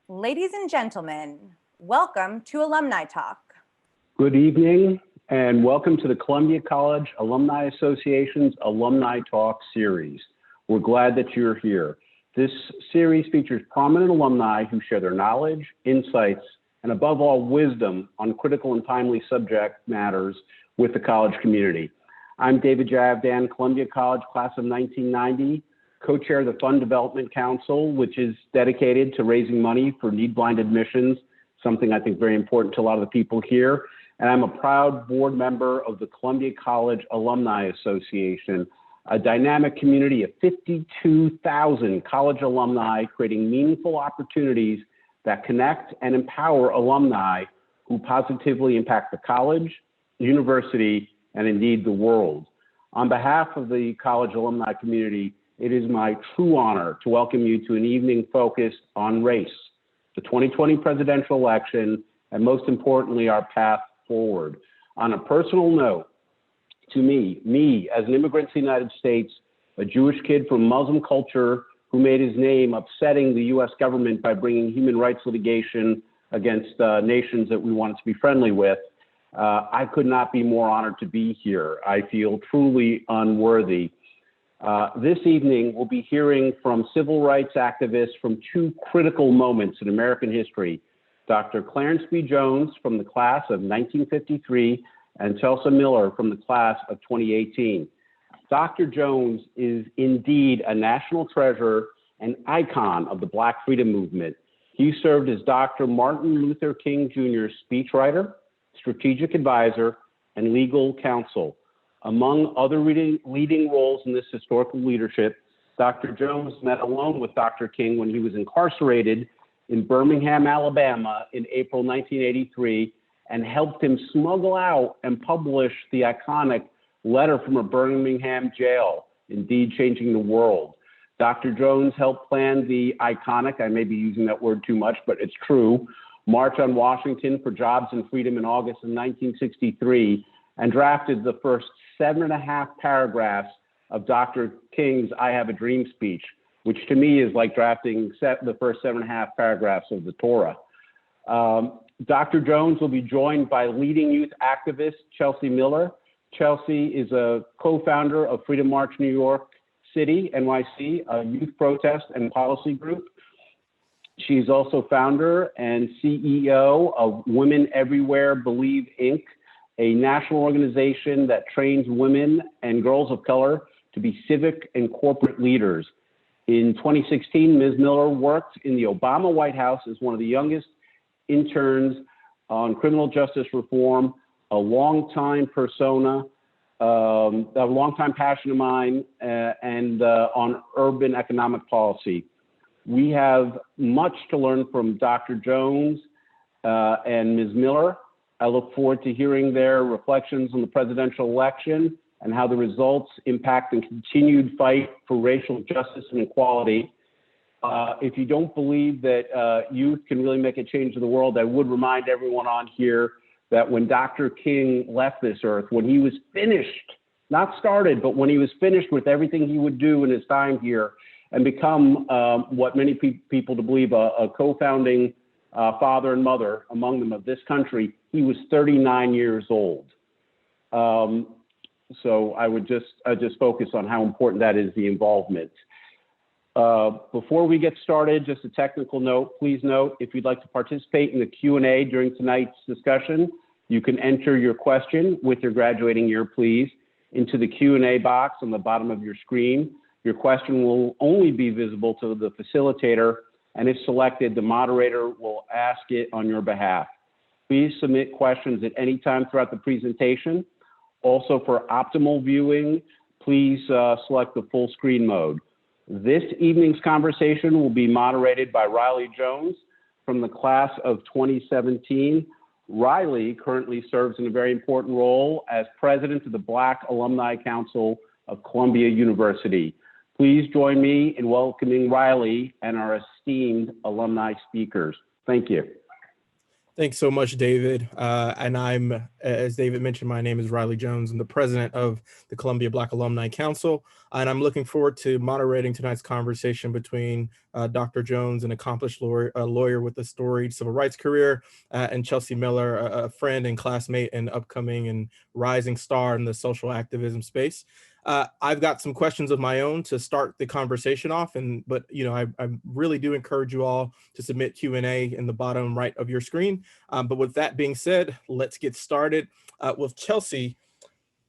Ladies and gentlemen, welcome to AlumniTALK. Good evening and welcome to the Columbia College Alumni Association's AlumniTALK series. We're glad that you're here. This series features prominent alumni who share their knowledge, insights, and above all, wisdom on critical and timely subject matters with the college community. I'm David Javdan, Columbia College class of 1990, co-chair of the Fund Development Council, which is dedicated to raising money for need-blind admissions, something I think very important to a lot of the people here. And I'm a proud board member of the Columbia College Alumni Association, a dynamic community of 52,000 college alumni creating meaningful opportunities that connect and empower alumni who positively impact the college, university, and indeed the world. On behalf of the college alumni community, it is my true honor to welcome you to an evening focused on race, the 2020 presidential election, and most importantly, our path forward. On a personal note, to me as an immigrant to the United States, a Jewish kid from Muslim culture who made his name upsetting the US government by bringing human rights litigation against nations that we wanted to be friendly with, I could not be more honored to be here. I feel truly unworthy. This evening, we'll be hearing from civil rights activists from two critical moments in American history, Dr. Clarence B. Jones from the class of 1953 and Chelsea Miller from the class of 2018. Dr. Jones is indeed a national treasure and icon of the Black freedom movement. He served as Dr. Martin Luther King Jr.'s speechwriter, strategic advisor, and legal counsel. Among other leading roles in this historical leadership, Dr. Jones met alone with Dr. King when he was incarcerated in Birmingham, Alabama in April 1983, and helped him smuggle out and publish the iconic letter from a Birmingham jail, indeed changing the world. Dr. Jones helped plan the iconic, I may be using that word too much, but it's true, March on Washington for Jobs and Freedom in August of 1963, and drafted the first 7.5 paragraphs of Dr. King's I Have a Dream speech, which to me is like drafting the first 7.5 paragraphs of the Torah. Dr. Jones will be joined by leading youth activist Chelsea Miller. Chelsea is a co-founder of Freedom March New York City, NYC, a youth protest and policy group. She's also founder and CEO of Women Everywhere Believe, Inc., a national organization that trains women and girls of color to be civic and corporate leaders. In 2016, Ms. Miller worked in the Obama White House as one of the youngest interns on criminal justice reform, a longtime persona, a longtime passion of mine, and on urban economic policy. We have much to learn from Dr. Jones and Ms. Miller. I look forward to hearing their reflections on the presidential election and how the results impact the continued fight for racial justice and equality. If you don't believe that youth can really make a change in the world, I would remind everyone on here that when Dr. King left this earth, when he was finished, not started, but when he was finished with everything he would do in his time here and become what many people believe a co-founding father and mother among them of this country, he was 39 years old. So I would just focus on how important that is, the involvement. Before we get started, just a technical note, please note, if you'd like to participate in the Q&A during tonight's discussion, you can enter your question with your graduating year, please, into the Q&A box on the bottom of your screen. Your question will only be visible to the facilitator, and if selected, the moderator will ask it on your behalf. Please submit questions at any time throughout the presentation. Also, for optimal viewing, please select the full screen mode. This evening's conversation will be moderated by Riley Jones from the class of 2017. Riley currently serves in a very important role as president of the Black Alumni Council of Columbia University. Please join me in welcoming Riley and our esteemed alumni speakers. Thank you. Thanks so much, David. And I'm, as David mentioned, my name is Riley Jones. I'm the president of the Columbia Black Alumni Council, and I'm looking forward to moderating tonight's conversation between Dr. Jones, an accomplished lawyer with a storied civil rights career, and Chelsea Miller, a friend and classmate and upcoming and rising star in the social activism space. I've got some questions of my own to start the conversation off, but I really do encourage you all to submit Q&A in the bottom right of your screen. But with that being said, let's get started. With Chelsea,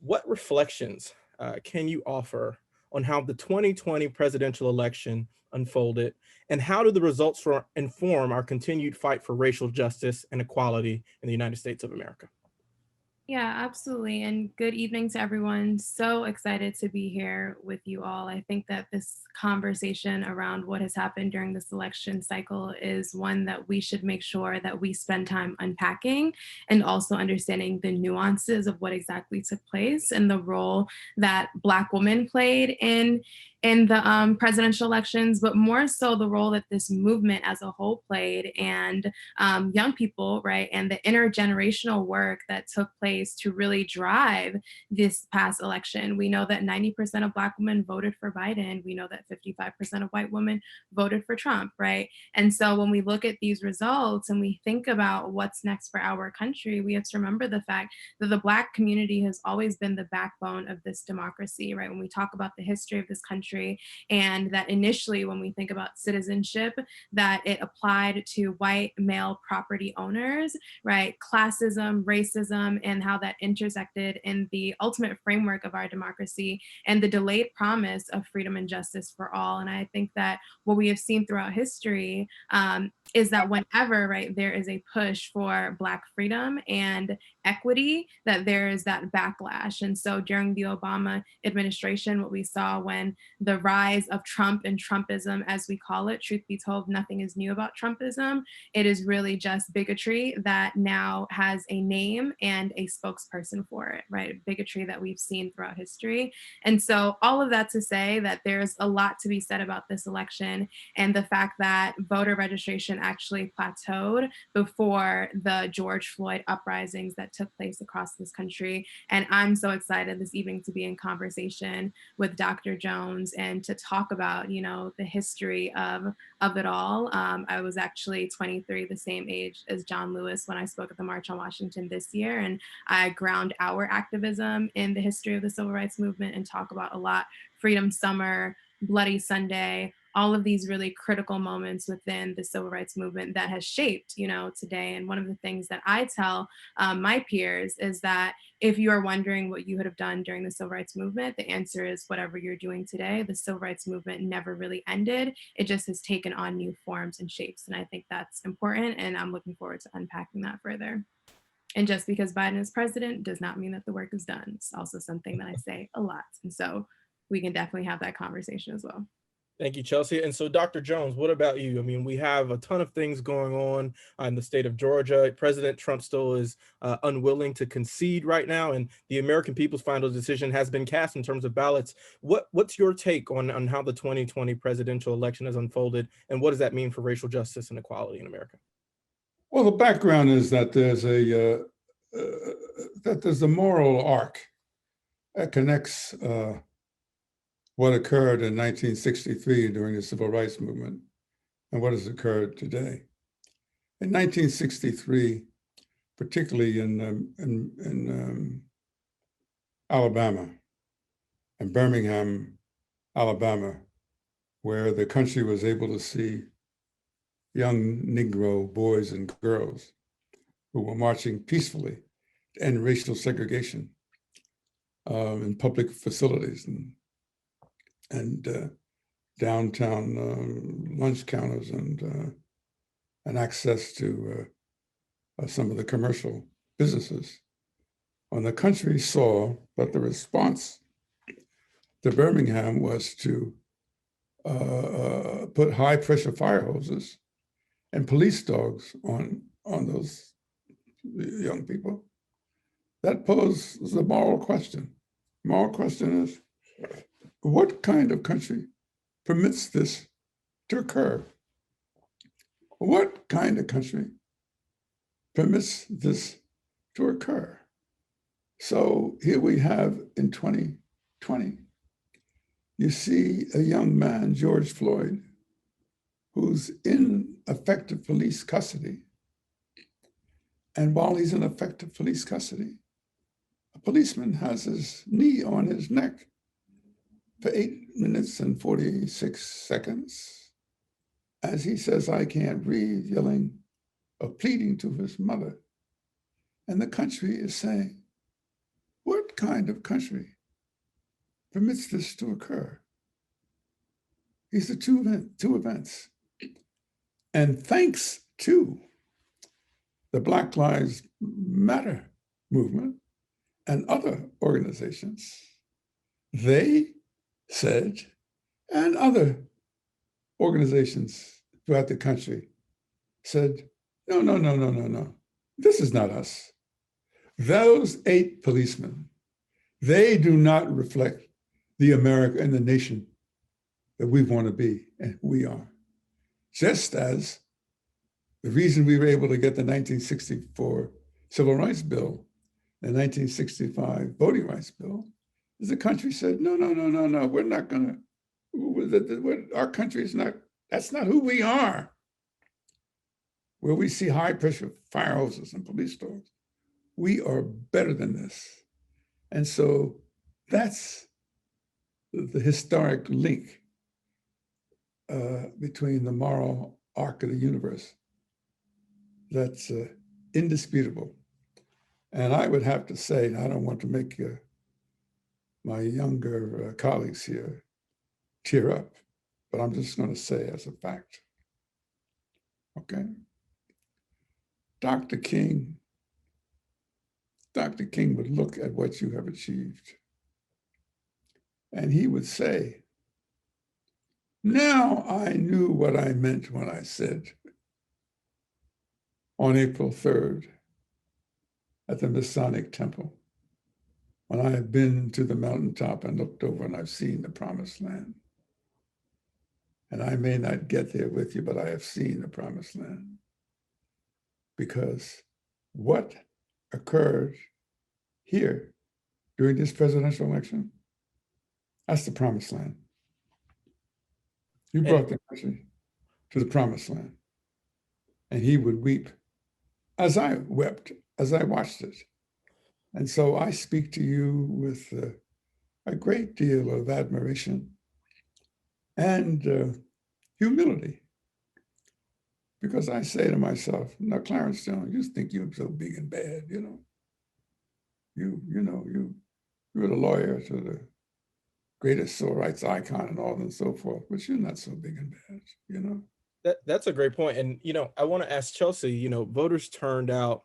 what reflections can you offer on how the 2020 presidential election unfolded, and how do the results inform our continued fight for racial justice and equality in the United States of America? Yeah, absolutely. And good evening to everyone. So excited to be here with you all. I think that this conversation around what has happened during this election cycle is one that we should make sure that we spend time unpacking and also understanding the nuances of what exactly took place and the role that Black women played in the presidential elections, but more so the role that this movement as a whole played, and young people, right, and the intergenerational work that took place to really drive this past election. We know that 90% of Black women voted for Biden. We know that 55% of white women voted for Trump, right? And so when we look at these results and we think about what's next for our country, we have to remember the fact that the Black community has always been the backbone of this democracy, right? When we talk about the history of this country, and that initially when we think about citizenship, that it applied to white male property owners, right? Classism, racism, and how that intersected in the ultimate framework of our democracy and the delayed promise of freedom and justice for all. And I think that what we have seen throughout history is that whenever, right, there is a push for Black freedom and equity, that there is that backlash. And so during the Obama administration, what we saw when the rise of Trump and Trumpism, as we call it, truth be told, nothing is new about Trumpism. It is really just bigotry that now has a name and a spokesperson for it, right? Bigotry that we've seen throughout history. And so all of that to say that there's a lot to be said about this election and the fact that voter registration actually plateaued before the George Floyd uprisings that took place across this country. And I'm so excited this evening to be in conversation with Dr. Jones and to talk about, the history of it all. I was actually 23, the same age as John Lewis when I spoke at the March on Washington this year. And I ground our activism in the history of the civil rights movement and talk about a lot: Freedom Summer, Bloody Sunday, all of these really critical moments within the civil rights movement that has shaped, today. And one of the things that I tell my peers is that if you are wondering what you would have done during the civil rights movement, the answer is whatever you're doing today. The civil rights movement never really ended. It just has taken on new forms and shapes. And I think that's important. And I'm looking forward to unpacking that further. And just because Biden is president does not mean that the work is done. It's also something that I say a lot. And so we can definitely have that conversation as well. Thank you, Chelsea. And so, Dr. Jones, what about you? I mean, we have a ton of things going on in the state of Georgia. President Trump still is unwilling to concede right now, and the American people's final decision has been cast in terms of ballots. What's your take on how the 2020 presidential election has unfolded, and what does that mean for racial justice and equality in America? Well, the background is that there's a moral arc that connects what occurred in 1963 during the civil rights movement and what has occurred today. In 1963, particularly in Alabama and Birmingham, Alabama, where the country was able to see young Negro boys and girls who were marching peacefully to end racial segregation in public facilities and downtown lunch counters and access to some of the commercial businesses. When the country saw that the response to Birmingham was to put high pressure fire hoses and police dogs on those young people, that poses a moral question. Moral question is, what kind of country permits this to occur? What kind of country permits this to occur. So here we have in 2020, you see a young man, George Floyd, who's in effective police custody. And while he's in effective police custody, a policeman has his knee on his neck for 8 minutes and 46 seconds as he says, "I can't breathe," yelling or pleading to his mother. And the country is saying, what kind of country permits this to occur? These are two events. And thanks to the Black Lives Matter movement and other organizations, they said, and other organizations throughout the country said, no, no, no, no, no, no. This is not us. Those 8 policemen, they do not reflect the America and the nation that we want to be and who we are. Just as the reason we were able to get the 1964 Civil Rights Bill, the 1965 Voting Rights Bill, is the country said, no, no, no, no, no, we're not gonna, our country is not, that's not who we are. Where we see high pressure fire hoses and police dogs, we are better than this. And so that's the historic link between the moral arc of the universe that's indisputable. And I would have to say, I don't want to make my younger colleagues here tear up, but I'm just going to say as a fact, okay? Dr. King would look at what you have achieved and he would say, now I knew what I meant when I said on April 3rd at the Masonic Temple, when I have been to the mountaintop and looked over and I've seen the promised land. And I may not get there with you, but I have seen the promised land. Because what occurred here during this presidential election, that's the promised land. You brought the country to the promised land. And he would weep as I wept, as I watched it. And so I speak to you with a great deal of admiration and humility. Because I say to myself, now, Clarence Jones, you think you're so big and bad, you know. You're the lawyer to the greatest civil rights icon and all and so forth, but you're not so big and bad, you know. That's a great point. And, I want to ask Chelsea, voters turned out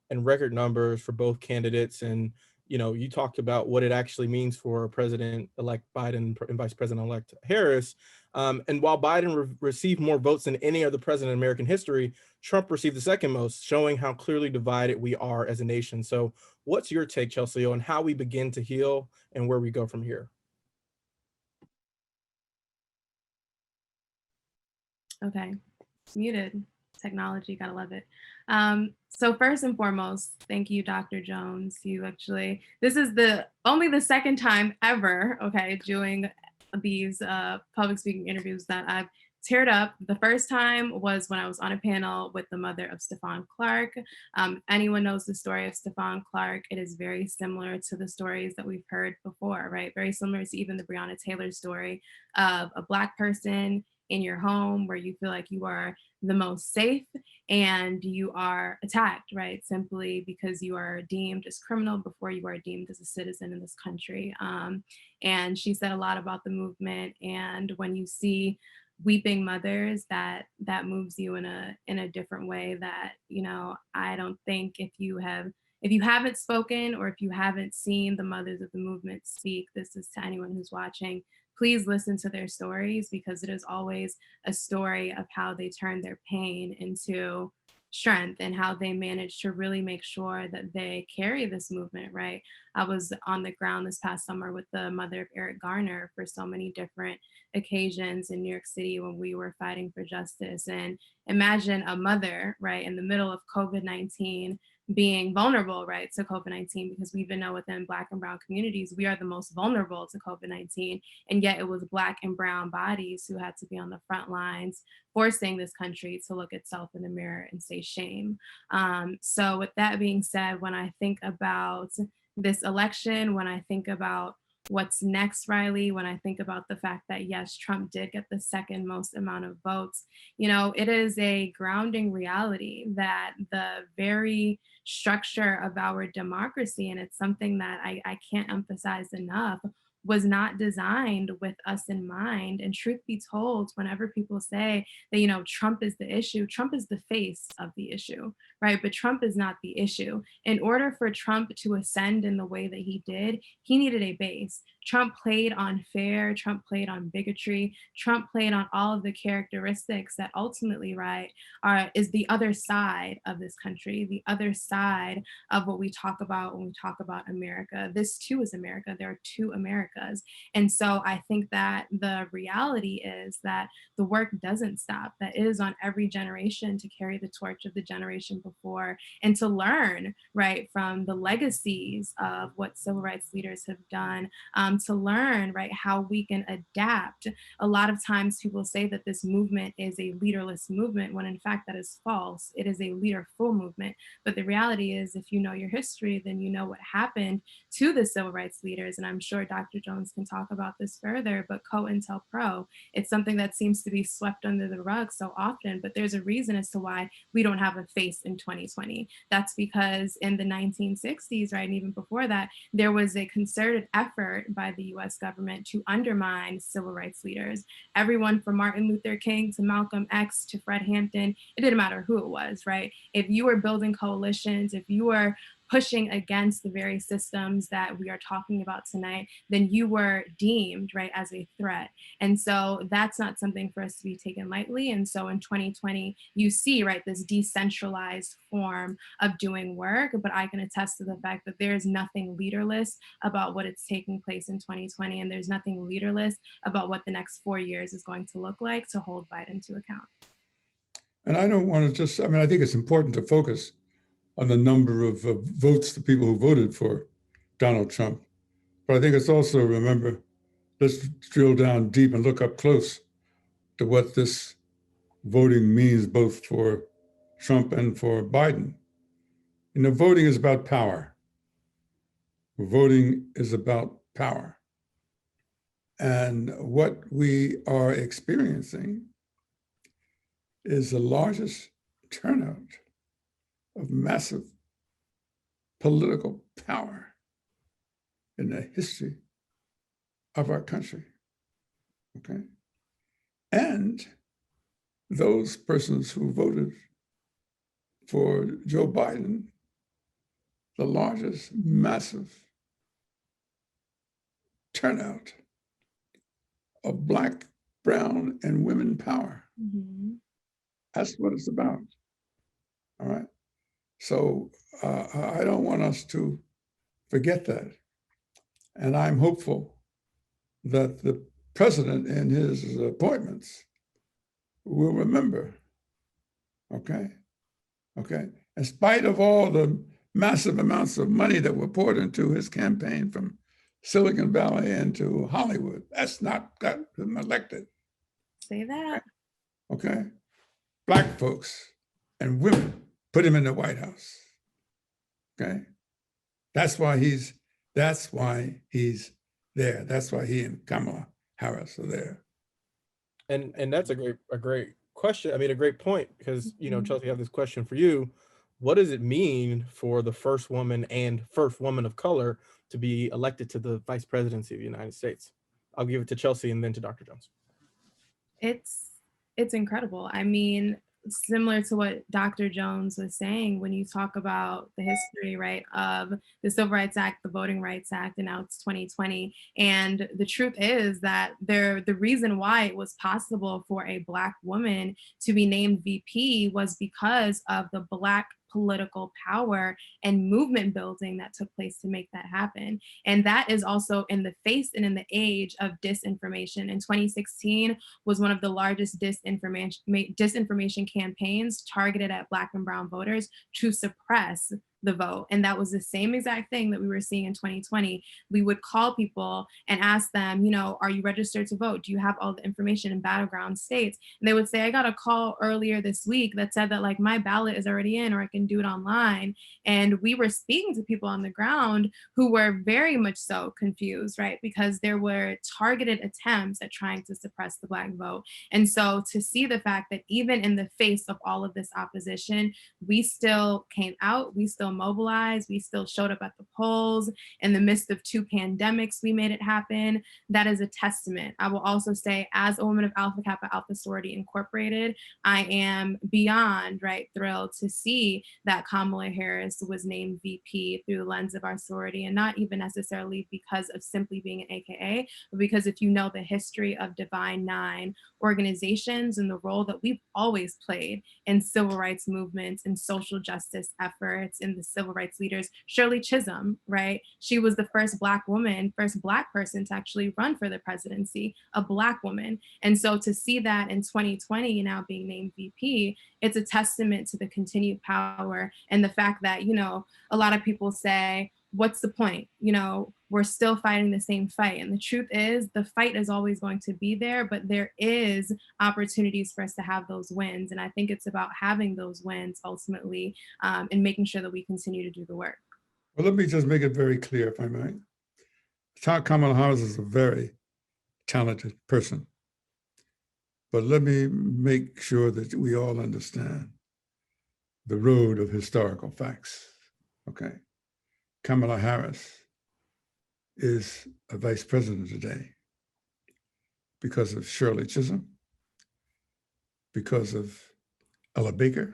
in record numbers for both candidates. And, you talked about what it actually means for President-elect Biden and Vice President-elect Harris. And while Biden received more votes than any other president in American history, Trump received the second most, showing how clearly divided we are as a nation. So what's your take, Chelsea, on how we begin to heal and where we go from here? Okay, muted. Technology, gotta love it. So first and foremost, thank you, Dr. Jones. This is only the second time ever, okay, doing these public speaking interviews that I've teared up. The first time was when I was on a panel with the mother of Stephon Clark. Anyone knows the story of Stephon Clark, it is very similar to the stories that we've heard before, right? Very similar to even the Breonna Taylor story of a Black person in your home where you feel like you are the most safe and you are attacked, right? Simply because you are deemed as criminal before you are deemed as a citizen in this country. And she said a lot about the movement. And when you see weeping mothers, that moves you in a different way that, I don't think if you haven't spoken or if you haven't seen the mothers of the movement speak, this is to anyone who's watching, please listen to their stories, because it is always a story of how they turn their pain into strength and how they managed to really make sure that they carry this movement, right? I was on the ground this past summer with the mother of Eric Garner for so many different occasions in New York City when we were fighting for justice. And imagine a mother, right, in the middle of COVID-19 being vulnerable, right, to COVID-19, because we even know within Black and Brown communities, we are the most vulnerable to COVID-19. And yet it was Black and Brown bodies who had to be on the front lines, forcing this country to look itself in the mirror and say shame. So with that being said, when I think about this election, when I think about what's next, Riley, when I think about the fact that yes, Trump did get the second most amount of votes, it is a grounding reality that the very structure of our democracy, and it's something that I can't emphasize enough, was not designed with us in mind. And truth be told, whenever people say that, Trump is the issue, Trump is the face of the issue, right? But Trump is not the issue. In order for Trump to ascend in the way that he did, he needed a base. Trump played on fear, Trump played on bigotry, Trump played on all of the characteristics that ultimately, right, is the other side of this country, the other side of what we talk about when we talk about America. This too is America. There are two Americas. And so I think that the reality is that the work doesn't stop, that it is on every generation to carry the torch of the generation before and to learn, right, from the legacies of what civil rights leaders have done, to learn, right, how we can adapt. A lot of times people say that this movement is a leaderless movement, when in fact that is false. It is a leaderful movement. But the reality is, if you know your history, then you know what happened to the civil rights leaders. And I'm sure Dr. Jones can talk about this further, but COINTELPRO, it's something that seems to be swept under the rug so often, but there's a reason as to why we don't have a face in 2020. That's because in the 1960s, right, and even before that, there was a concerted effort by the US government to undermine civil rights leaders. Everyone from Martin Luther King to Malcolm X to Fred Hampton, it didn't matter who it was, right? If you were building coalitions, if you were pushing against the very systems that we are talking about tonight, then you were deemed, right, as a threat. And so that's not something for us to be taken lightly. And so in 2020, you see, right, this decentralized form of doing work, but I can attest to the fact that there is nothing leaderless about what is taking place in 2020, and there's nothing leaderless about what the next 4 years is going to look like to hold Biden to account. And I don't want to just, I think it's important to focus on the number of votes, the people who voted for Donald Trump. But I think it's also, remember, let's drill down deep and look up close to what this voting means both for Trump and for Biden. Voting is about power. Voting is about power. And what we are experiencing is the largest turnout of massive political power in the history of our country, okay? And those persons who voted for Joe Biden, the largest massive turnout of Black, brown, and women power. Mm-hmm. That's what it's about, all right? So I don't want us to forget that. And I'm hopeful that the president in his appointments will remember, okay? In spite of all the massive amounts of money that were poured into his campaign from Silicon Valley into Hollywood, that's not got him elected. Say that. Okay? Black folks and women put him in the White House. Okay? That's why he's there. That's why he and Kamala Harris are there. And that's a great question. I mean, a great point, because, Chelsea, I have this question for you. What does it mean for the first woman and first woman of color to be elected to the vice presidency of the United States? I'll give it to Chelsea and then to Dr. Jones. It's incredible. I mean, similar to what Dr. Jones was saying, when you talk about the history, right, of the Civil Rights Act, the Voting Rights Act, and now it's 2020. And the truth is that the reason why it was possible for a Black woman to be named VP was because of the Black political power and movement building that took place to make that happen. And that is also in the face and in the age of disinformation. In 2016 was one of the largest disinformation campaigns targeted at Black and brown voters to suppress the vote. And that was the same exact thing that we were seeing in 2020. We would call people and ask them, you know, are you registered to vote? Do you have all the information in battleground states? And they would say, I got a call earlier this week that said that like my ballot is already in, or I can do it online. And we were speaking to people on the ground who were very much so confused, right? Because there were targeted attempts at trying to suppress the Black vote. And so to see the fact that even in the face of all of this opposition, we still came out, we still mobilized, we still showed up at the polls. In the midst of 2 pandemics, we made it happen. That is a testament. I will also say, as a woman of Alpha Kappa Alpha Sorority Incorporated, I am beyond thrilled to see that Kamala Harris was named VP through the lens of our sorority, and not even necessarily because of simply being an AKA, but because if you know the history of Divine Nine organizations and the role that we've always played in civil rights movements and social justice efforts and the civil rights leaders, Shirley Chisholm, right? She was the first Black woman, first Black person to actually run for the presidency, a Black woman. And so to see that in 2020 now being named VP, it's a testament to the continued power and the fact that, you know, a lot of people say, what's the point? You know, we're still fighting the same fight. And the truth is the fight is always going to be there, but there is opportunities for us to have those wins. And I think it's about having those wins ultimately and making sure that we continue to do the work. Well, let me just make it very clear, if I might. Kamala Harris is a very talented person. But let me make sure that we all understand the road of historical facts, okay? Kamala Harris is a vice president today because of Shirley Chisholm, because of Ella Baker,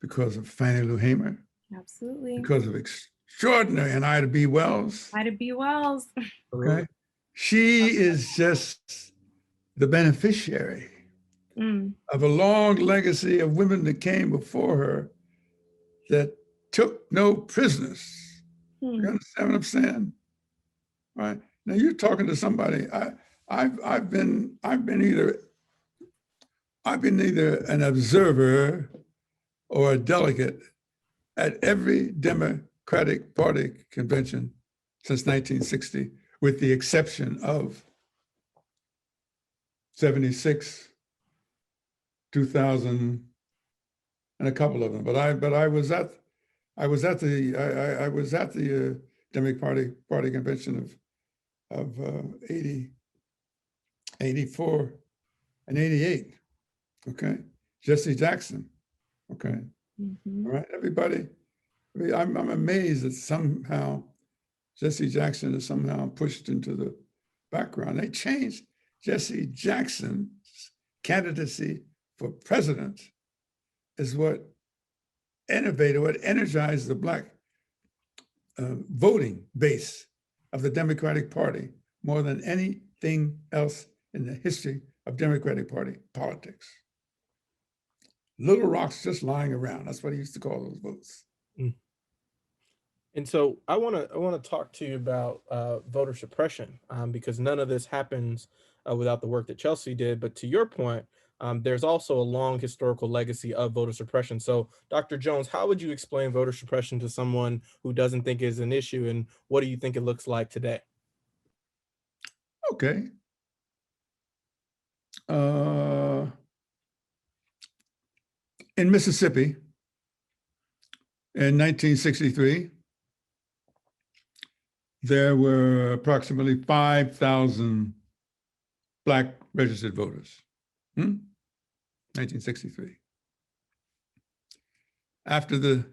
because of Fannie Lou Hamer, Absolutely. because of extraordinary and Ida B. Wells. Ida B. Wells. Okay. She is just the beneficiary of a long legacy of women that came before her that took no prisoners. You understand what I'm saying? Right. Now you're talking to somebody. I've been either an observer or a delegate at every Democratic Party convention since 1960, with the exception of 76, 2000, and a couple of them. But I was at the Democratic Party convention of 80, 84, and 88. Okay, Jesse Jackson. Okay, all right, everybody. I mean, I'm amazed that somehow Jesse Jackson is somehow pushed into the background. They changed Jesse Jackson's candidacy for president is what innovated, what energized the Black voting base of the Democratic Party more than anything else in the history of Democratic Party politics. Little rocks just lying around. That's what he used to call those votes. And so I want to talk to you about voter suppression because none of this happens without the work that Chelsea did. But to your point, there's also a long historical legacy of voter suppression. So Dr. Jones, how would you explain voter suppression to someone who doesn't think it's an issue, and what do you think it looks like today? Okay. In Mississippi, in 1963, there were approximately 5,000 Black registered voters. 1963. After the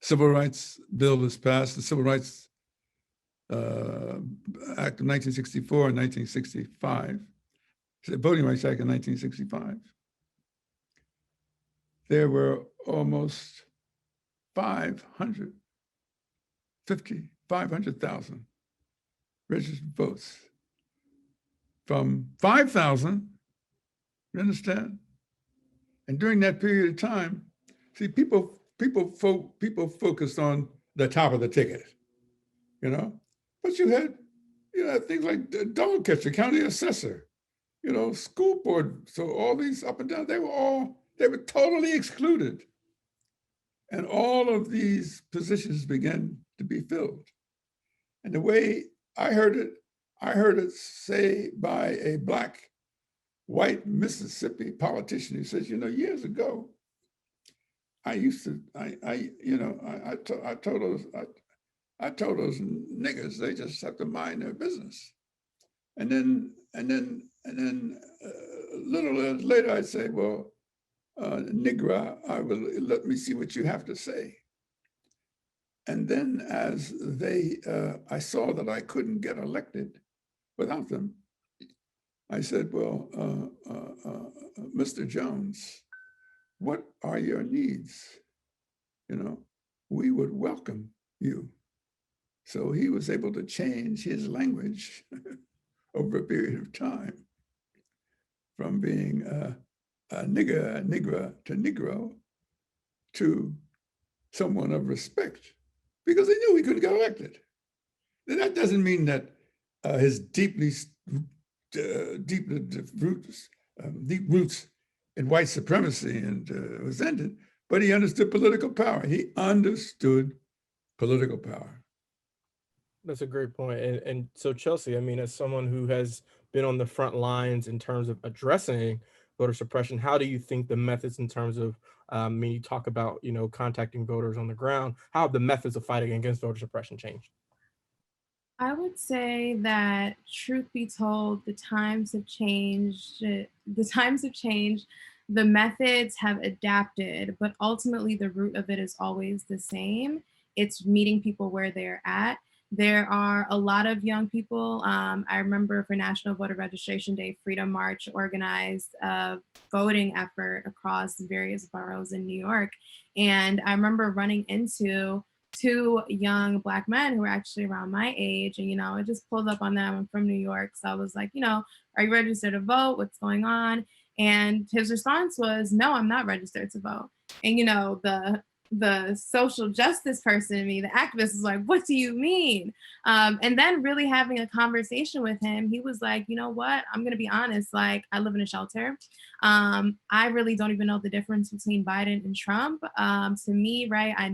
Civil Rights Bill was passed, the Civil Rights Act of 1964 and 1965, the Voting Rights Act of 1965, there were almost 500,000 registered votes from 5,000, you understand? And during that period of time, see, people focused on the top of the ticket, you know? But you had things like the dog catcher, county assessor, school board. So all these up and down, they were totally excluded. And all of these positions began to be filled. And the way I heard it say by a Black, white Mississippi politician who says, years ago, I told those niggas they just have to mind their business. And then a little later I'd say, well, Nigra, let me see what you have to say. And then as I saw that I couldn't get elected without them, I said, well, Mr. Jones, what are your needs? We would welcome you. So he was able to change his language over a period of time from being a nigger, nigra to Negro to someone of respect, because they knew he couldn't get elected. And that doesn't mean that his deep roots in white supremacy and was ended, but he understood political power. He understood political power. That's a great point. And so, Chelsea, I mean, as someone who has been on the front lines in terms of addressing voter suppression, how do you think the methods in terms of, you talk about, contacting voters on the ground, how have the methods of fighting against voter suppression changed? I would say that, truth be told, the times have changed. The methods have adapted, but ultimately the root of it is always the same. It's meeting people where they're at. There are a lot of young people. I remember for National Voter Registration Day, Freedom March organized a voting effort across various boroughs in New York. And I remember running into two young Black men who were actually around my age. And, I just pulled up on them. I'm from New York. So I was like, are you registered to vote? What's going on? And his response was, no, I'm not registered to vote. And, the social justice person in me, the activist, is like, what do you mean? And then really having a conversation with him, he was like, you know what? I'm going to be honest. Like, I live in a shelter. I really don't even know the difference between Biden and Trump. To me, right, I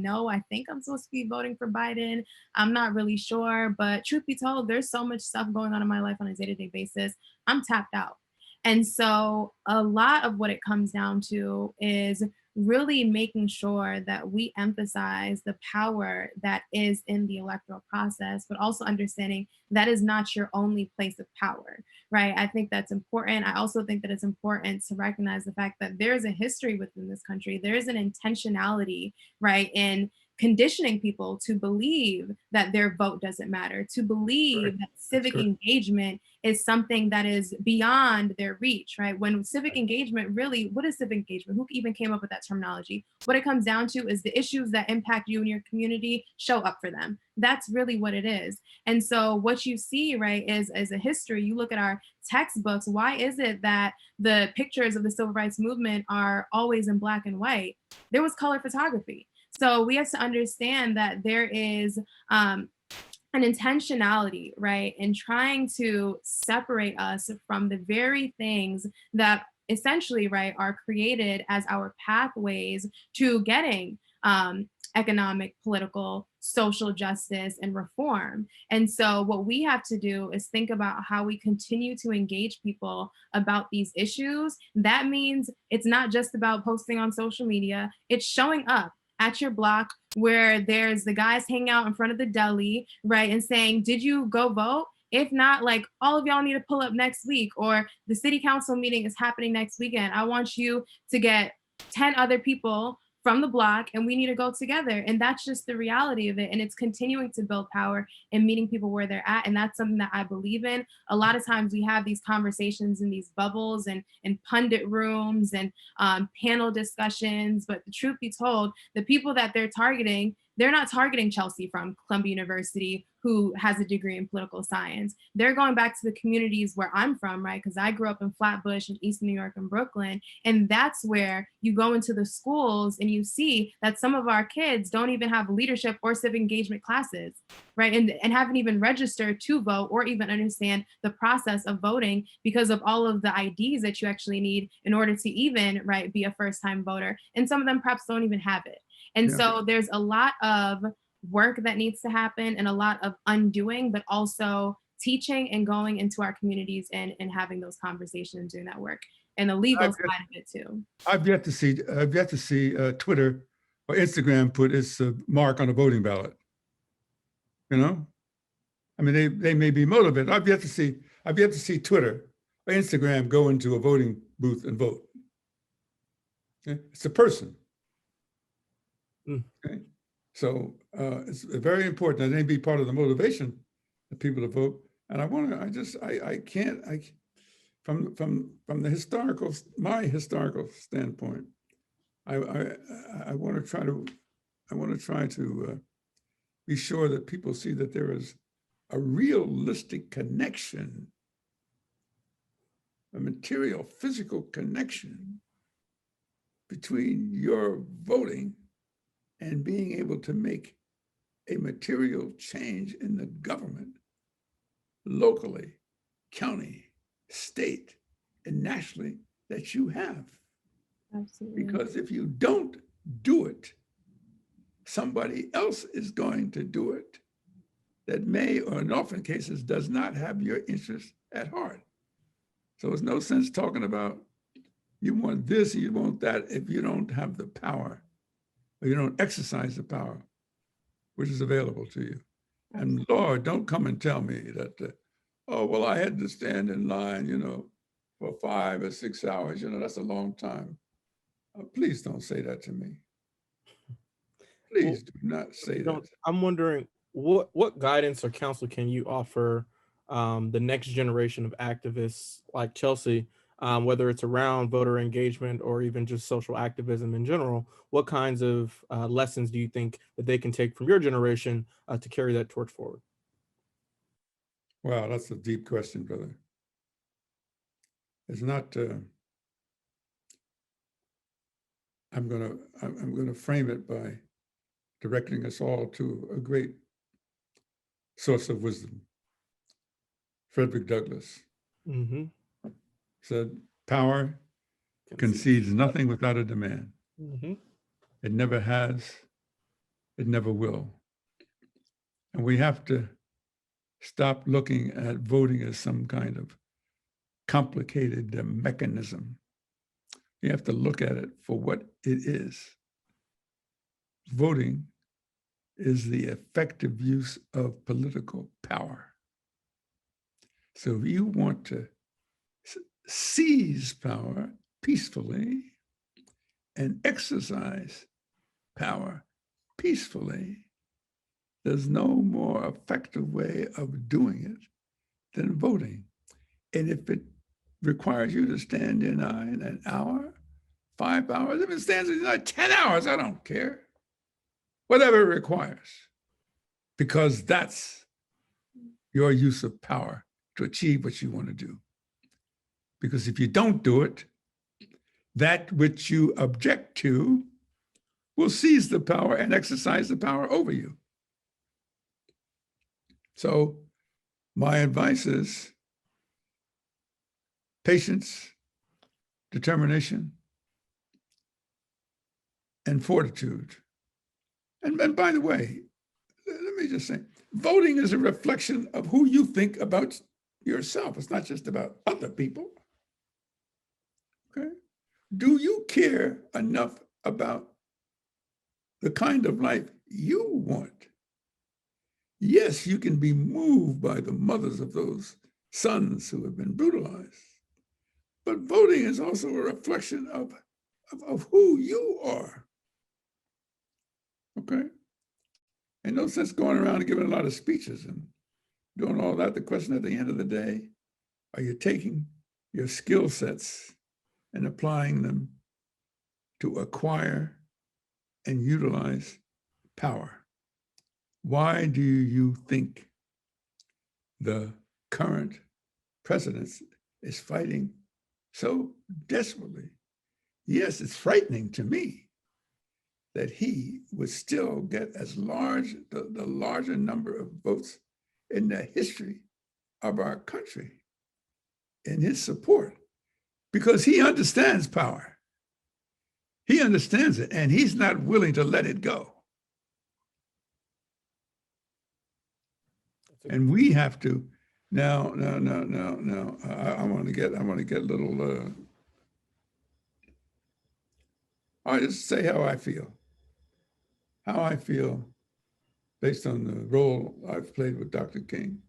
think I'm supposed to be voting for Biden. I'm not really sure. But truth be told, there's so much stuff going on in my life on a day-to-day basis. I'm tapped out. And so a lot of what it comes down to is really making sure that we emphasize the power that is in the electoral process, but also understanding that is not your only place of power, right? I think that's important. I also think that it's important to recognize the fact that there's a history within this country. There's an intentionality, right, in conditioning people to believe that their vote doesn't matter, to believe that civic engagement is something that is beyond their reach, right? When civic engagement, really, what is civic engagement? Who even came up with that terminology? What it comes down to is the issues that impact you and your community, show up for them. That's really what it is. And so what you see, right, is as a history, you look at our textbooks, why is it that the pictures of the civil rights movement are always in black and white? There was color photography. So we have to understand that there is an intentionality, right, in trying to separate us from the very things that essentially, right, are created as our pathways to getting economic, political, social justice, and reform. And so what we have to do is think about how we continue to engage people about these issues. That means it's not just about posting on social media, it's showing up at your block where there's the guys hanging out in front of the deli, right, and saying, did you go vote? If not, like, all of y'all need to pull up next week, or the city council meeting is happening next weekend. I want you to get 10 other people from the block, and we need to go together. And that's just the reality of it. And it's continuing to build power and meeting people where they're at. And that's something that I believe in. A lot of times we have these conversations in these bubbles and pundit rooms and panel discussions. But the truth be told, the people that they're targeting, they're not targeting Chelsea from Columbia University, who has a degree in political science. They're going back to the communities where I'm from, right? Because I grew up in Flatbush and East New York and Brooklyn. And that's where you go into the schools and you see that some of our kids don't even have leadership or civic engagement classes, right? And haven't even registered to vote or even understand the process of voting because of all of the IDs that you actually need in order to even, right, be a first-time voter. And some of them perhaps don't even have it. And so there's a lot of work that needs to happen and a lot of undoing, but also teaching and going into our communities and having those conversations, doing that work, and the legal side of it too. I've yet to see Twitter or Instagram put its mark on a voting ballot. You know, I mean, they may be motivated. I've yet to see Twitter or Instagram go into a voting booth and vote. Okay? It's a person. Okay, so it's very important that they be part of the motivation of people to vote. And from my historical standpoint, I want to try to be sure that people see that there is a realistic connection, a material, physical connection between your voting and being able to make a material change in the government, locally, county, state, and nationally, that you have. Absolutely. Because if you don't do it, somebody else is going to do it that may, or in often cases, does not have your interest at heart. So there's no sense talking about you want this, you want that, if you don't have the power, or you don't exercise the power which is available to you. And Lord, don't come and tell me that, oh, well, I had to stand in line, for 5 or 6 hours, that's a long time. Please don't say that to me. Please do not say that. I'm wondering what guidance or counsel can you offer the next generation of activists like Chelsea, whether it's around voter engagement or even just social activism in general? What kinds of lessons do you think that they can take from your generation to carry that torch forward? Wow, that's a deep question, brother. It's not. I'm gonna frame it by directing us all to a great source of wisdom. Frederick Douglass said, "Power concedes nothing without a demand. It never has, it never will." And we have to stop looking at voting as some kind of complicated mechanism. You have to look at it for what it is. Voting is the effective use of political power. So if you want to seize power peacefully and exercise power peacefully, there's no more effective way of doing it than voting. And if it requires you to stand in line an hour, 5 hours, if it stands in line 10 hours, I don't care. Whatever it requires, because that's your use of power to achieve what you want to do. Because if you don't do it, that which you object to will seize the power and exercise the power over you. So my advice is patience, determination, and fortitude. And by the way, let me just say, voting is a reflection of who you think about yourself. It's not just about other people. Okay? Do you care enough about the kind of life you want? Yes, you can be moved by the mothers of those sons who have been brutalized. But voting is also a reflection of who you are. Okay? Ain't no sense going around and giving a lot of speeches and doing all that. The question at the end of the day, are you taking your skill sets and applying them to acquire and utilize power? Why do you think the current president is fighting so desperately? Yes, it's frightening to me that he would still get as large, the larger number of votes in the history of our country in his support, because he understands power. He understands it, and he's not willing to let it go. And we have to now. I want to get a little. I'll just say how I feel. How I feel based on the role I've played with Dr. King.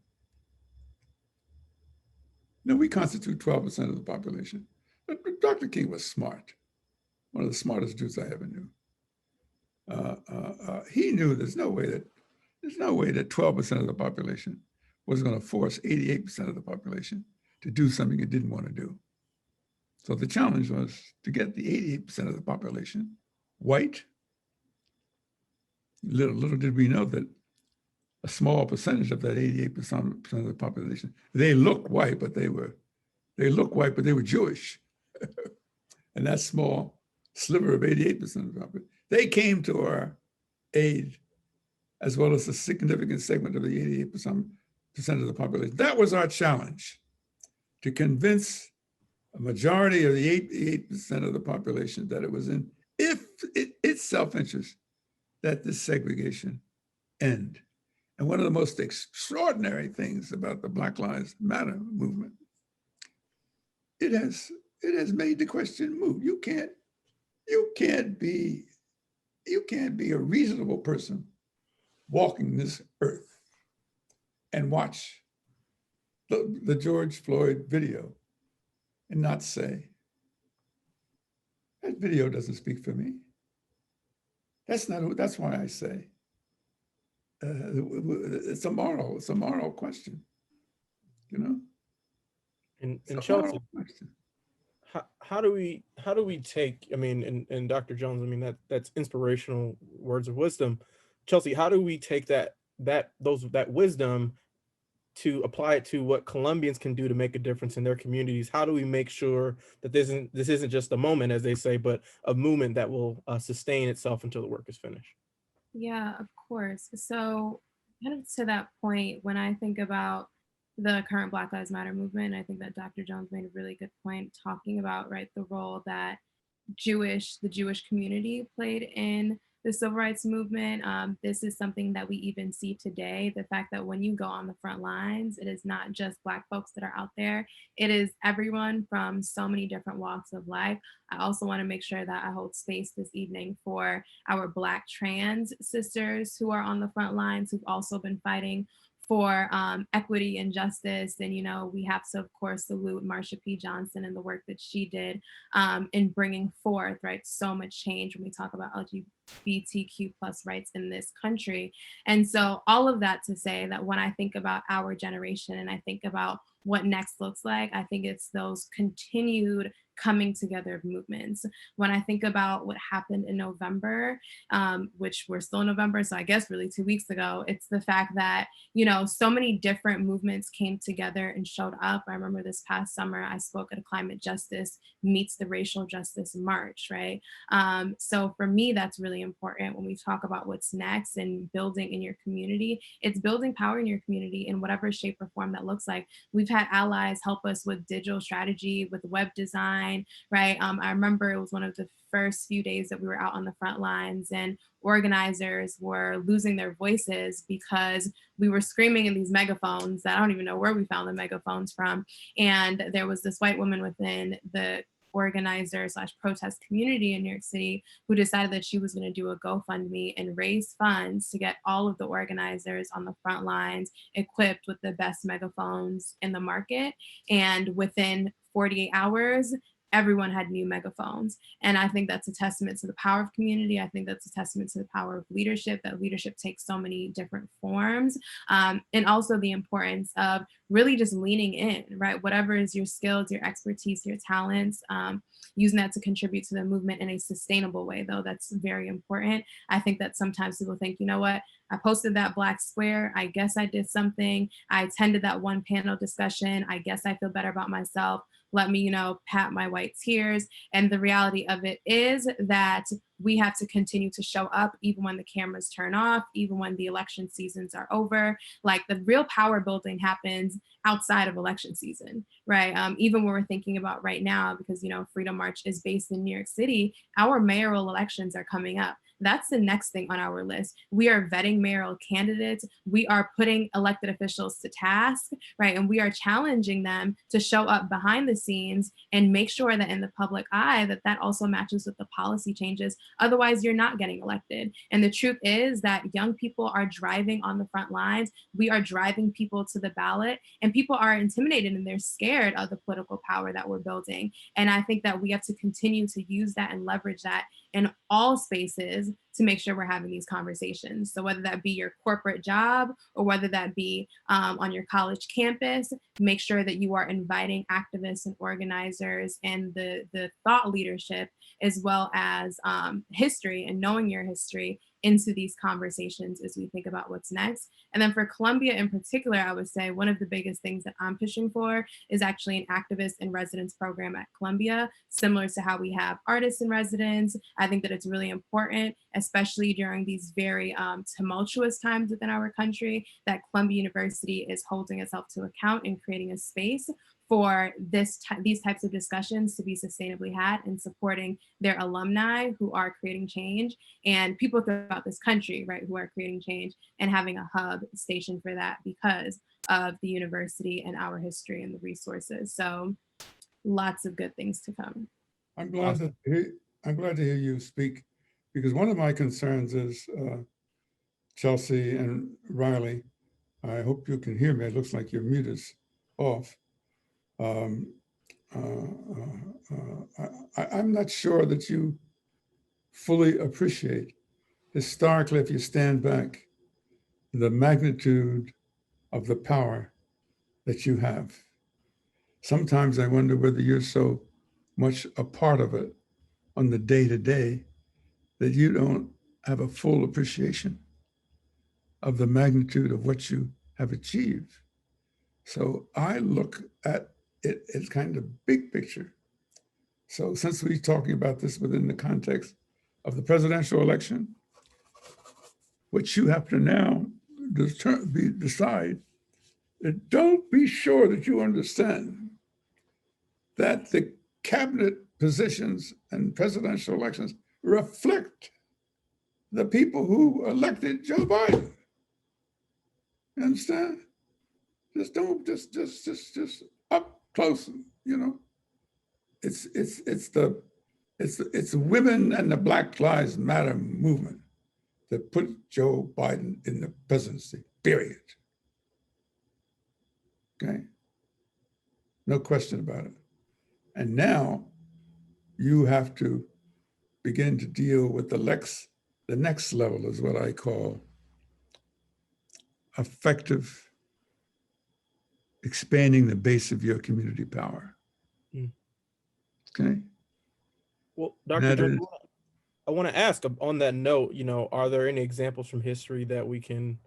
Now, we constitute 12% of the population, but Dr. King was smart, one of the smartest dudes I ever knew. He knew there's no way that 12% of the population was going to force 88% of the population to do something it didn't want to do. So the challenge was to get the 88% of the population white. Little did we know that a small percentage of that 88% of the population, they look white, but they were Jewish. And that small sliver of 88% of the population, they came to our aid, as well as a significant segment of the 88% of the population. That was our challenge, to convince a majority of the 88% of the population that it was in its self-interest that this segregation end. And one of the most extraordinary things about the Black Lives Matter movement, it has made the question moot. You can't be a reasonable person walking this earth and watch the George Floyd video and not say, that video doesn't speak for me. That's why I say it's a moral question, you know. And Chelsea, how do we take? I mean, and Dr. Jones, I mean that's inspirational words of wisdom. Chelsea, how do we take that wisdom to apply it to what Colombians can do to make a difference in their communities? How do we make sure that this isn't just a moment, as they say, but a movement that will sustain itself until the work is finished? Yeah, of course. So kind of to that point, when I think about the current Black Lives Matter movement, I think that Dr. Jones made a really good point talking about, right, the role that the Jewish community played in the civil rights movement. This is something that we even see today. The fact that when you go on the front lines, it is not just Black folks that are out there. It is everyone from so many different walks of life. I also want to make sure that I hold space this evening for our Black trans sisters who are on the front lines, who've also been fighting for equity and justice. And, you know, we have to, of course, salute Marsha P. Johnson and the work that she did in bringing forth, right, so much change when we talk about LGBTQ plus rights in this country. And so all of that to say that when I think about our generation and I think about what next looks like, I think it's those continued coming together of movements. When I think about what happened in November, which we're still in November, so I guess really 2 weeks ago, it's the fact that, you know, so many different movements came together and showed up. I remember this past summer, I spoke at a climate justice meets the racial justice march, right? So for me, that's really important when we talk about what's next and building in your community. It's building power in your community in whatever shape or form that looks like. We've had allies help us with digital strategy, with web design, right? I remember it was one of the first few days that we were out on the front lines and organizers were losing their voices because we were screaming in these megaphones that I don't even know where we found the megaphones from. And there was this white woman within the organizer/protest community in New York City who decided that she was going to do a GoFundMe and raise funds to get all of the organizers on the front lines equipped with the best megaphones in the market. And within 48 hours, everyone had new megaphones. And I think that's a testament to the power of community. I think that's a testament to the power of leadership, that leadership takes so many different forms. And also the importance of really just leaning in, right? Whatever is your skills, your expertise, your talents, using that to contribute to the movement in a sustainable way, though. That's very important. I think that sometimes people think, you know what, I posted that black square, I guess I did something. I attended that one panel discussion, I guess I feel better about myself. Let me, pat my white tears. And the reality of it is that we have to continue to show up even when the cameras turn off, even when the election seasons are over. Like, the real power building happens outside of election season, right? Even when we're thinking about right now, because, Freedom March is based in New York City, our mayoral elections are coming up. That's the next thing on our list. We are vetting mayoral candidates. We are putting elected officials to task, right? And we are challenging them to show up behind the scenes and make sure that in the public eye that also matches with the policy changes. Otherwise, you're not getting elected. And the truth is that young people are driving on the front lines. We are driving people to the ballot, and people are intimidated and they're scared of the political power that we're building. And I think that we have to continue to use that and leverage that in all spaces to make sure we're having these conversations. So whether that be your corporate job or whether that be on your college campus, make sure that you are inviting activists and organizers and the thought leadership, as well as history and knowing your history, into these conversations as we think about what's next. And then for Columbia in particular, I would say one of the biggest things that I'm pushing for is actually an activist in residence program at Columbia, similar to how we have artists in residence. I think that it's really important, especially during these very tumultuous times within our country, that Columbia University is holding itself to account and creating a space for these types of discussions to be sustainably had, and supporting their alumni who are creating change, and people throughout this country, right, who are creating change, and having a hub station for that because of the university and our history and the resources. So lots of good things to come. I'm glad to hear you speak, because one of my concerns is, Chelsea and Riley, I hope you can hear me. It looks like your mute is off. I'm not sure that you fully appreciate, historically, if you stand back, the magnitude of the power that you have. Sometimes I wonder whether you're so much a part of it on the day-to-day that you don't have a full appreciation of the magnitude of what you have achieved. So I look at it as kind of big picture. So since we're talking about this within the context of the presidential election, which you have to now decide, that don't be sure that you understand that the cabinet positions and presidential elections reflect the people who elected Joe Biden. You understand? Just don't just up close, It's women and the Black Lives Matter movement that put Joe Biden in the presidency, period. Okay? No question about it. And now you have to begin to deal with the next level is what I call effective expanding the base of your community power. Okay? Well, Dr. Jones, I want to ask on that note, are there any examples from history that we can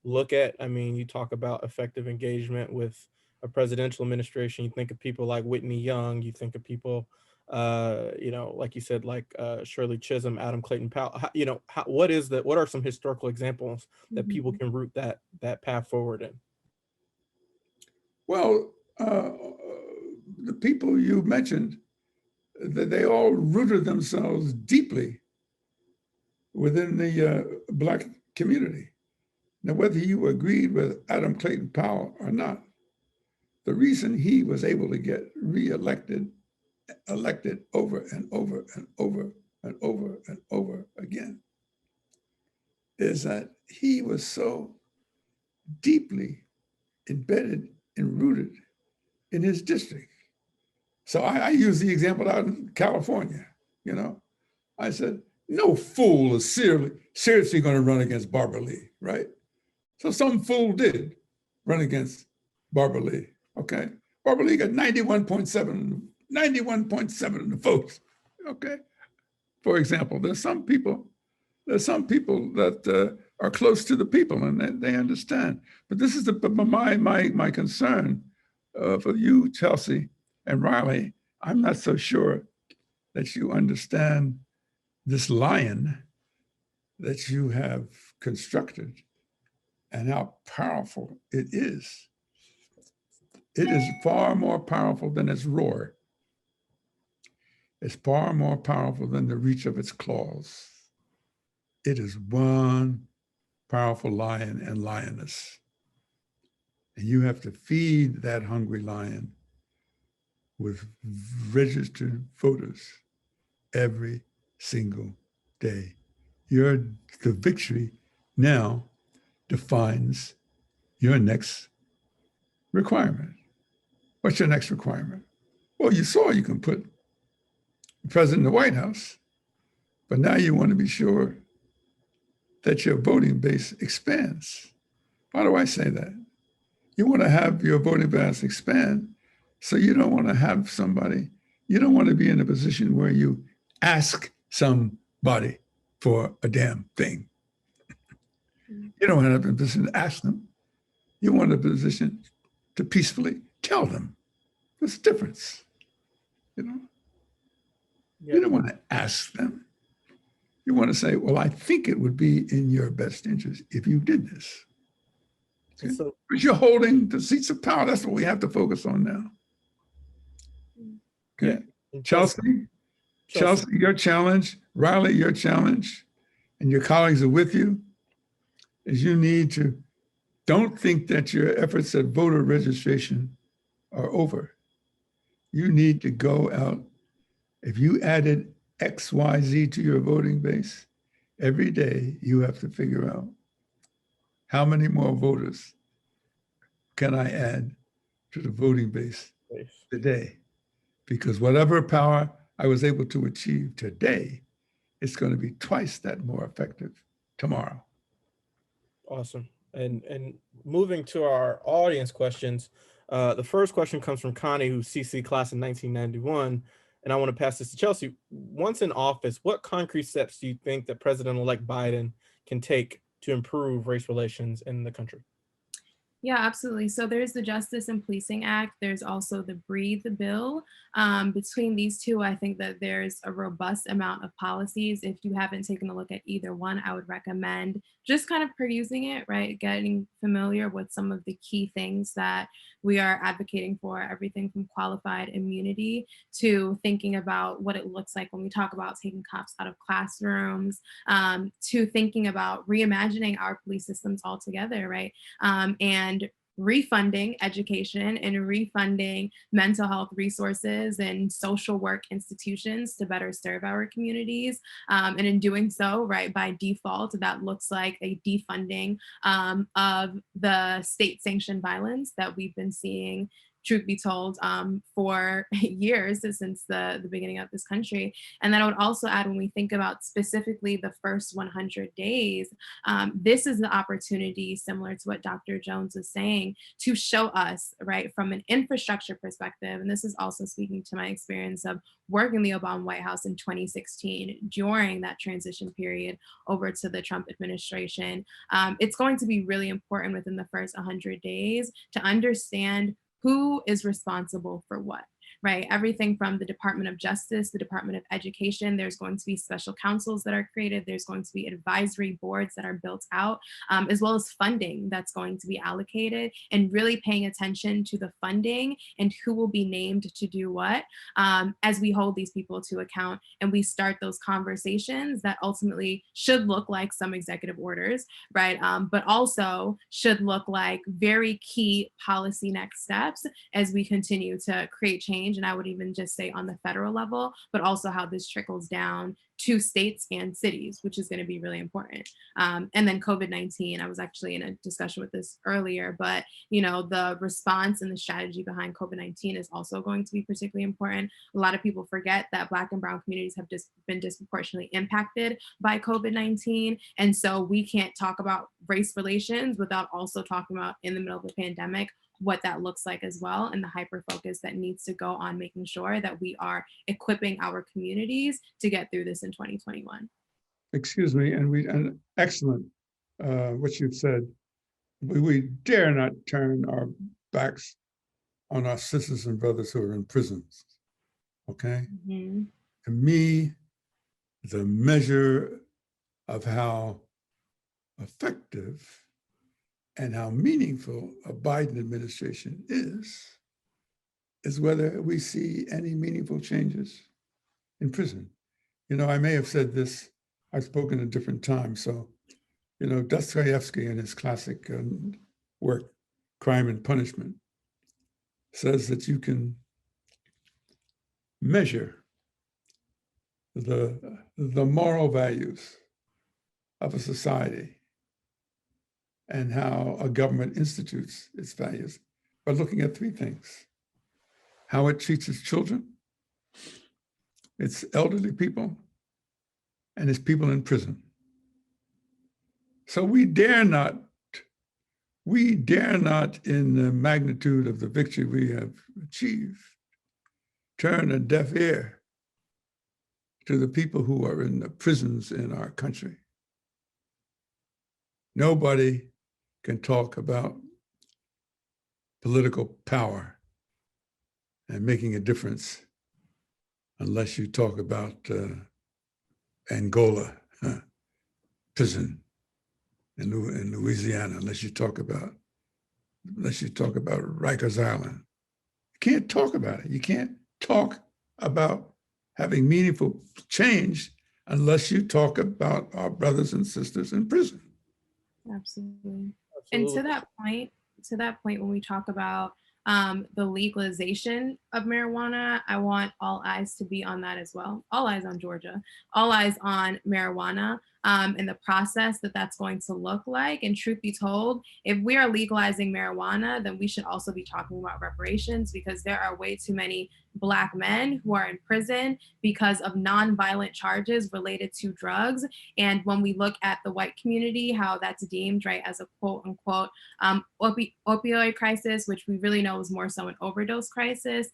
look at? I mean, you talk about effective engagement with a presidential administration. You think of people like Whitney Young. You think of people, like you said, like Shirley Chisholm, Adam Clayton Powell. What are some historical examples that people can root that path forward in? Well, the people you mentioned, that they all rooted themselves deeply within the Black community. Now, whether you agreed with Adam Clayton Powell or not, the reason he was able to get elected over and over and over and over and over again is that he was so deeply embedded and rooted in his district. So I use the example out in California, you know. I said, no fool is seriously going to run against Barbara Lee, right? So some fool did run against Barbara Lee, okay? Barbara Lee got 91.7 of the votes, okay? For example, there's some people that are close to the people and they understand. But this is my concern for you, Chelsea and Riley. I'm not so sure that you understand this lion that you have constructed and how powerful it is. It is far more powerful than its roar. It's far more powerful than the reach of its claws. It is one powerful lion and lioness. And you have to feed that hungry lion with registered voters every single day. The victory now defines your next requirement. What's your next requirement? Well, you saw you can put the president in the White House, but now you want to be sure that your voting base expands. Why do I say that? You want to have your voting base expand, so you don't want to have somebody, you don't want to be in a position where you ask somebody for a damn thing. You don't want to have a position to ask them. You want a position to peacefully tell them. There's a difference, you know? Yeah. You don't want to ask them. You want to say, well, I think it would be in your best interest if you did this. Okay? So, Because you're holding the seats of power. That's what we have to focus on now. Okay. yeah. Chelsea, your challenge, Riley, your challenge, and your colleagues are with you, is you need to, don't think that your efforts at voter registration are over. You need to go out. If you added X, Y, Z to your voting base, every day you have to figure out how many more voters can I add to the voting base today? Because whatever power I was able to achieve today, it's going to be twice that more effective tomorrow. Awesome. And moving to our audience questions, the first question comes from Connie, who's CC class in 1991. And I want to pass this to Chelsea. Once in office, what concrete steps do you think that President-elect Biden can take to improve race relations in the country? Yeah, absolutely. So there's the Justice and Policing Act. There's also the Breathe bill. Between these two, I think that there's a robust amount of policies. If you haven't taken a look at either one, I would recommend just kind of perusing it, right? Getting familiar with some of the key things that we are advocating for, everything from qualified immunity to thinking about what it looks like when we talk about taking cops out of classrooms, to thinking about reimagining our police systems altogether, right? And refunding education and refunding mental health resources and social work institutions to better serve our communities. And in doing so, right, by default, that looks like a defunding of the state-sanctioned violence that we've been seeing, truth be told, for years since the beginning of this country. And then I would also add, when we think about specifically the first 100 days, this is the opportunity, similar to what Dr. Jones was saying, to show us, right, from an infrastructure perspective, and this is also speaking to my experience of working in the Obama White House in 2016 during that transition period over to the Trump administration. It's going to be really important within the first 100 days to understand who is responsible for what, right? Everything from the Department of Justice, the Department of Education, there's going to be special counsels that are created, there's going to be advisory boards that are built out, as well as funding that's going to be allocated, and really paying attention to the funding and who will be named to do what, as we hold these people to account and we start those conversations that ultimately should look like some executive orders, right? But also should look like very key policy next steps as we continue to create change change. And I would even just say on the federal level, but also how this trickles down to states and cities, which is going to be really important. And then COVID-19, I was actually in a discussion with this earlier, but the response and the strategy behind COVID-19 is also going to be particularly important. A lot of people forget that Black and Brown communities have just been disproportionately impacted by COVID-19. And so we can't talk about race relations without also talking about, in the middle of the pandemic, what that looks like as well, and the hyper focus that needs to go on making sure that we are equipping our communities to get through this in 2021. Excuse me, and excellent what you've said. We dare not turn our backs on our sisters and brothers who are in prisons. Okay? Mm-hmm. To me, the measure of how effective and how meaningful a Biden administration is whether we see any meaningful changes in prison. I may have said this, I've spoken at different times. So, Dostoevsky in his classic work, Crime and Punishment, says that you can measure the moral values of a society and how a government institutes its values by looking at three things: how it treats its children, its elderly people, and its people in prison. So we dare not, in the magnitude of the victory we have achieved, turn a deaf ear to the people who are in the prisons in our country. Nobody can talk about political power and making a difference unless you talk about Angola prison in Louisiana, unless you talk about Rikers Island. You can't talk about it. You can't talk about having meaningful change unless you talk about our brothers and sisters in prison. Absolutely. And to that point, when we talk about the legalization of marijuana, I want all eyes to be on that as well. All eyes on Georgia, all eyes on marijuana, and the process that's going to look like. And truth be told, if we are legalizing marijuana, then we should also be talking about reparations, because there are way too many Black men who are in prison because of nonviolent charges related to drugs. And when we look at the white community, how that's deemed, right, as a quote unquote opioid crisis, which we really know is more so an overdose crisis,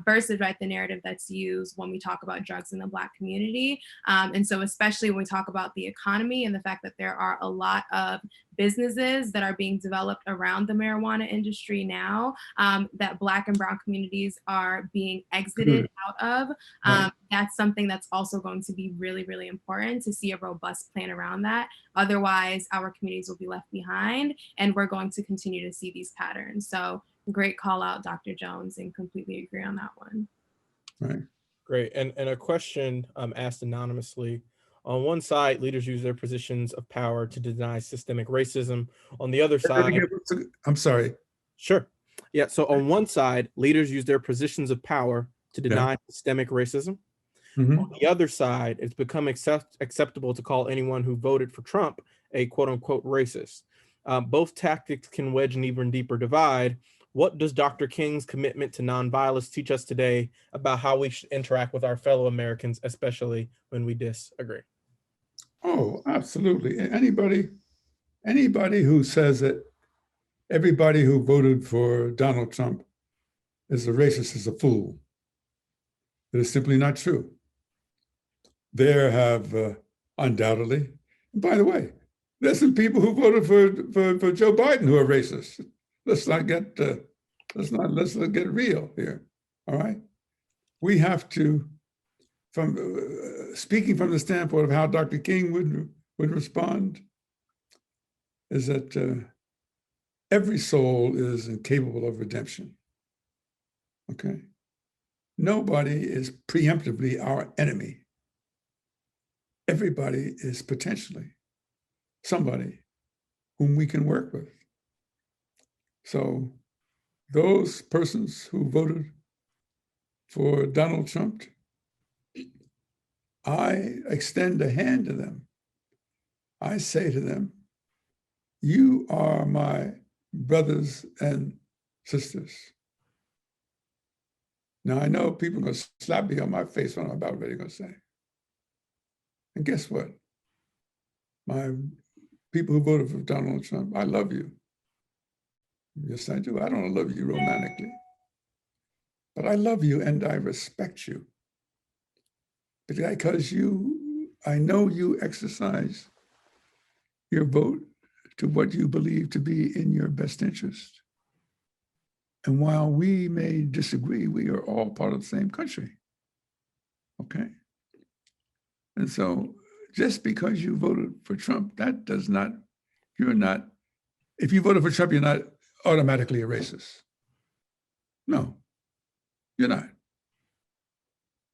versus, right, the narrative that's used when we talk about drugs in the Black community. And so especially when we talk about the economy and the fact that there are a lot of businesses that are being developed around the marijuana industry now, that Black and Brown communities are being exited out of. That's something that's also going to be really, really important to see a robust plan around that. Otherwise, our communities will be left behind, and we're going to continue to see these patterns. So great call out, Dr. Jones, and completely agree on that one. Right. Great. And a question asked anonymously. On one side, leaders use their positions of power to deny systemic racism. On the other side, I'm sorry. Sure. Yeah. So on one side, leaders use their positions of power to deny systemic racism. Mm-hmm. On the other side, it's become acceptable to call anyone who voted for Trump a quote unquote racist. Both tactics can wedge an even deeper divide. What does Dr. King's commitment to nonviolence teach us today about how we should interact with our fellow Americans, especially when we disagree? Oh, absolutely. Anybody who says that everybody who voted for Donald Trump is a racist is a fool. It is simply not true. There have undoubtedly, by the way, there's some people who voted for Joe Biden who are racist. Let's not get real here. All right, we have to, from speaking from the standpoint of how Dr. King would respond, is that every soul is incapable of redemption. Okay, nobody is preemptively our enemy. Everybody is potentially somebody whom we can work with. So those persons who voted for Donald Trump, I extend a hand to them. I say to them, you are my brothers and sisters. Now, I know people are going to slap me on my face when I'm about ready to say. And guess what? My people who voted for Donald Trump, I love you. Yes, I do. I don't love you romantically, but I love you and I respect you. Because I know you exercise your vote to what you believe to be in your best interest. And while we may disagree, we are all part of the same country, okay? And so just because you voted for Trump, that does not, if you voted for Trump, you're not automatically a racist. No, you're not.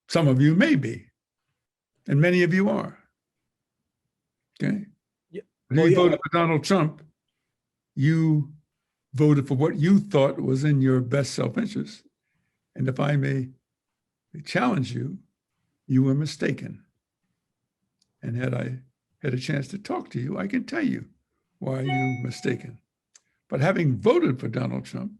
Some of you may be, and many of you are, okay? Yeah. But if you voted for Donald Trump, you voted for what you thought was in your best self-interest. And if I may challenge you, you were mistaken. And had I had a chance to talk to you, I can tell you why you're mistaken. But having voted for Donald Trump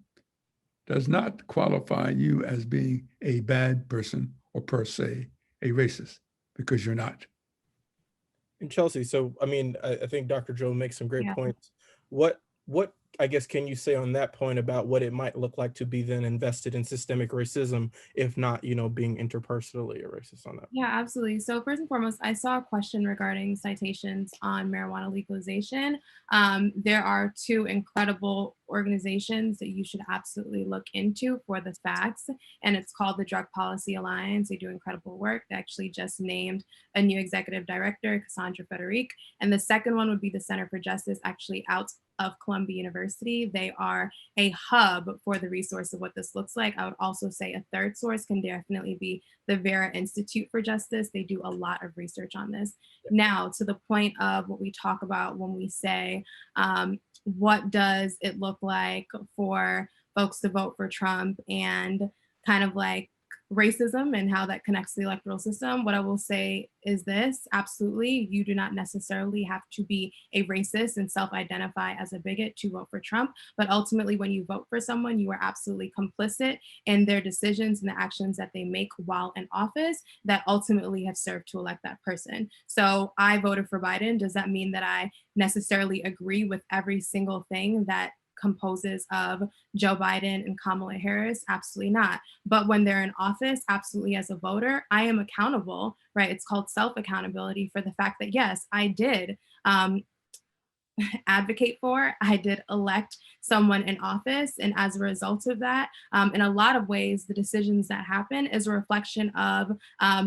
does not qualify you as being a bad person or per se a racist, because you're not. And Chelsea, so I mean, I think Dr. Joe makes some great Yeah. points. What I guess can you say on that point about what it might look like to be then invested in systemic racism, if not, being interpersonally a racist on that? Yeah, absolutely. So first and foremost, I saw a question regarding citations on marijuana legalization. There are two incredible organizations that you should absolutely look into for the facts, and it's called the Drug Policy Alliance. They do incredible work. They actually just named a new executive director, Cassandra Frederick. And the second one would be the Center for Justice, actually out of Columbia University. They are a hub for the resource of what this looks like. I would also say a third source can definitely be the Vera Institute for Justice. They do a lot of research on this. Now, to the point of what we talk about when we say, what does it look like for folks to vote for Trump and kind of like racism and how that connects to the electoral system, what I will say is this: absolutely, you do not necessarily have to be a racist and self-identify as a bigot to vote for Trump. But ultimately, when you vote for someone, you are absolutely complicit in their decisions and the actions that they make while in office that ultimately have served to elect that person. So I voted for Biden. Does that mean that I necessarily agree with every single thing that composes of Joe Biden and Kamala Harris? Absolutely not. But when they're in office, absolutely, as a voter, I am accountable, right? It's called self-accountability for the fact that, yes, I did advocate for, I did elect someone in office. And as a result of that, in a lot of ways, the decisions that happen is a reflection of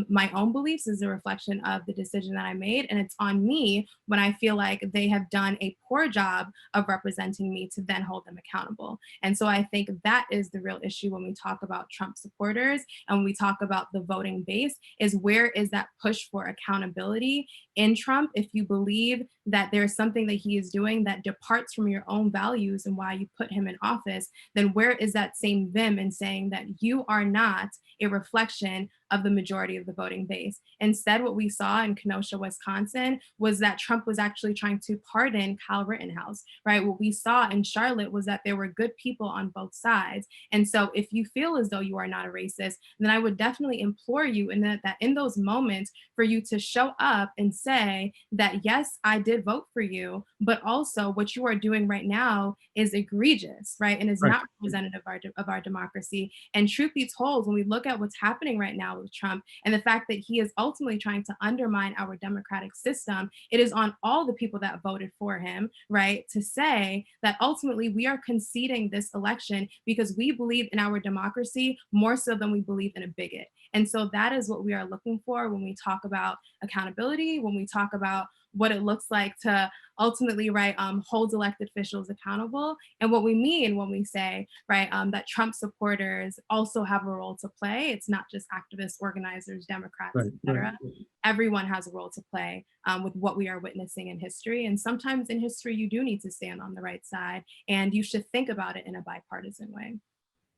my own beliefs, is a reflection of the decision that I made. And it's on me when I feel like they have done a poor job of representing me to then hold them accountable. And so I think that is the real issue when we talk about Trump supporters and when we talk about the voting base, is where is that push for accountability in Trump? If you believe that there's something that he is doing that departs from your own values and why you put him in office, then where is that same vim in saying that you are not a reflection of the majority of the voting base? Instead, what we saw in Kenosha, Wisconsin, was that Trump was actually trying to pardon Kyle Rittenhouse, right? What we saw in Charlotte was that there were good people on both sides. And so if you feel as though you are not a racist, then I would definitely implore you that in those moments for you to show up and say that, yes, I did vote for you, but also what you are doing right now is egregious, right? And is not representative of our democracy. And truth be told, when we look at what's happening right now with Trump and the fact that he is ultimately trying to undermine our democratic system, it is on all the people that voted for him, right, to say that ultimately we are conceding this election because we believe in our democracy more so than we believe in a bigot. And so that is what we are looking for when we talk about accountability, when we talk about what it looks like to ultimately, right, hold elected officials accountable, and what we mean when we say, right, that Trump supporters also have a role to play. It's not just activists, organizers, Democrats, etc. Everyone has a role to play with what we are witnessing in history. And sometimes in history, you do need to stand on the right side, and you should think about it in a bipartisan way.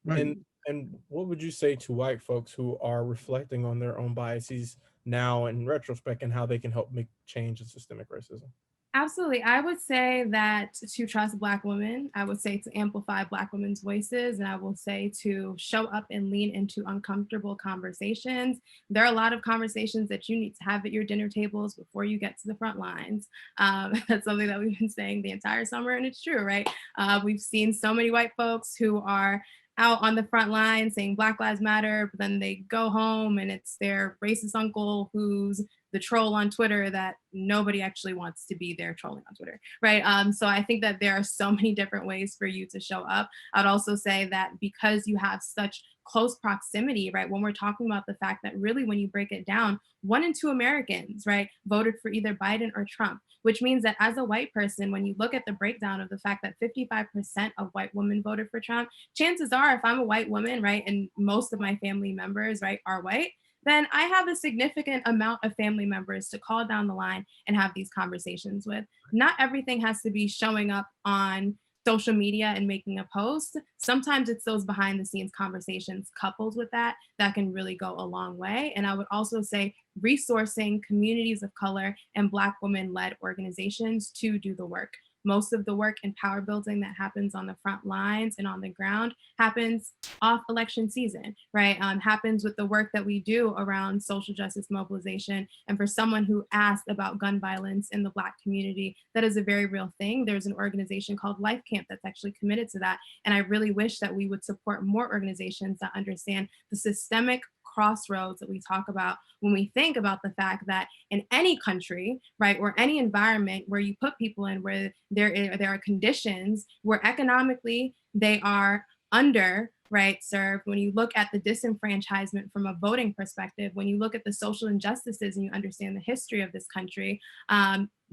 And And what would you say to white folks who are reflecting on their own biases now in retrospect and how they can help make change in systemic racism? Absolutely. I would say that to trust Black women, I would say to amplify Black women's voices, and I will say to show up and lean into uncomfortable conversations. There are a lot of conversations that you need to have at your dinner tables before you get to the front lines. That's something that we've been saying the entire summer, and it's true, right? We've seen so many white folks who are out on the front line saying Black Lives Matter, but then they go home and it's their racist uncle who's the troll on Twitter that nobody actually wants to be there trolling on Twitter, right? So I think that there are so many different ways for you to show up. I'd also say that because you have such close proximity, right? When we're talking about the fact that really when you break it down, 1 in 2 Americans, right, voted for either Biden or Trump, which means that as a white person, when you look at the breakdown of the fact that 55% of white women voted for Trump, chances are if I'm a white woman, right, and most of my family members, right, are white, then I have a significant amount of family members to call down the line and have these conversations with. Not everything has to be showing up on social media and making a post. Sometimes it's those behind the scenes conversations coupled with that that can really go a long way. And I would also say resourcing communities of color and Black women led organizations to do the work. Most of the work in power building that happens on the front lines and on the ground happens off election season, right? Happens with the work that we do around social justice mobilization. And for someone who asked about gun violence in the Black community, that is a very real thing. There's an organization called Life Camp that's actually committed to that. And I really wish that we would support more organizations that understand the systemic crossroads that we talk about when we think about the fact that in any country, right, or any environment where you put people in where there are conditions where economically they are under, right, served, when you look at the disenfranchisement from a voting perspective, when you look at the social injustices and you understand the history of this country,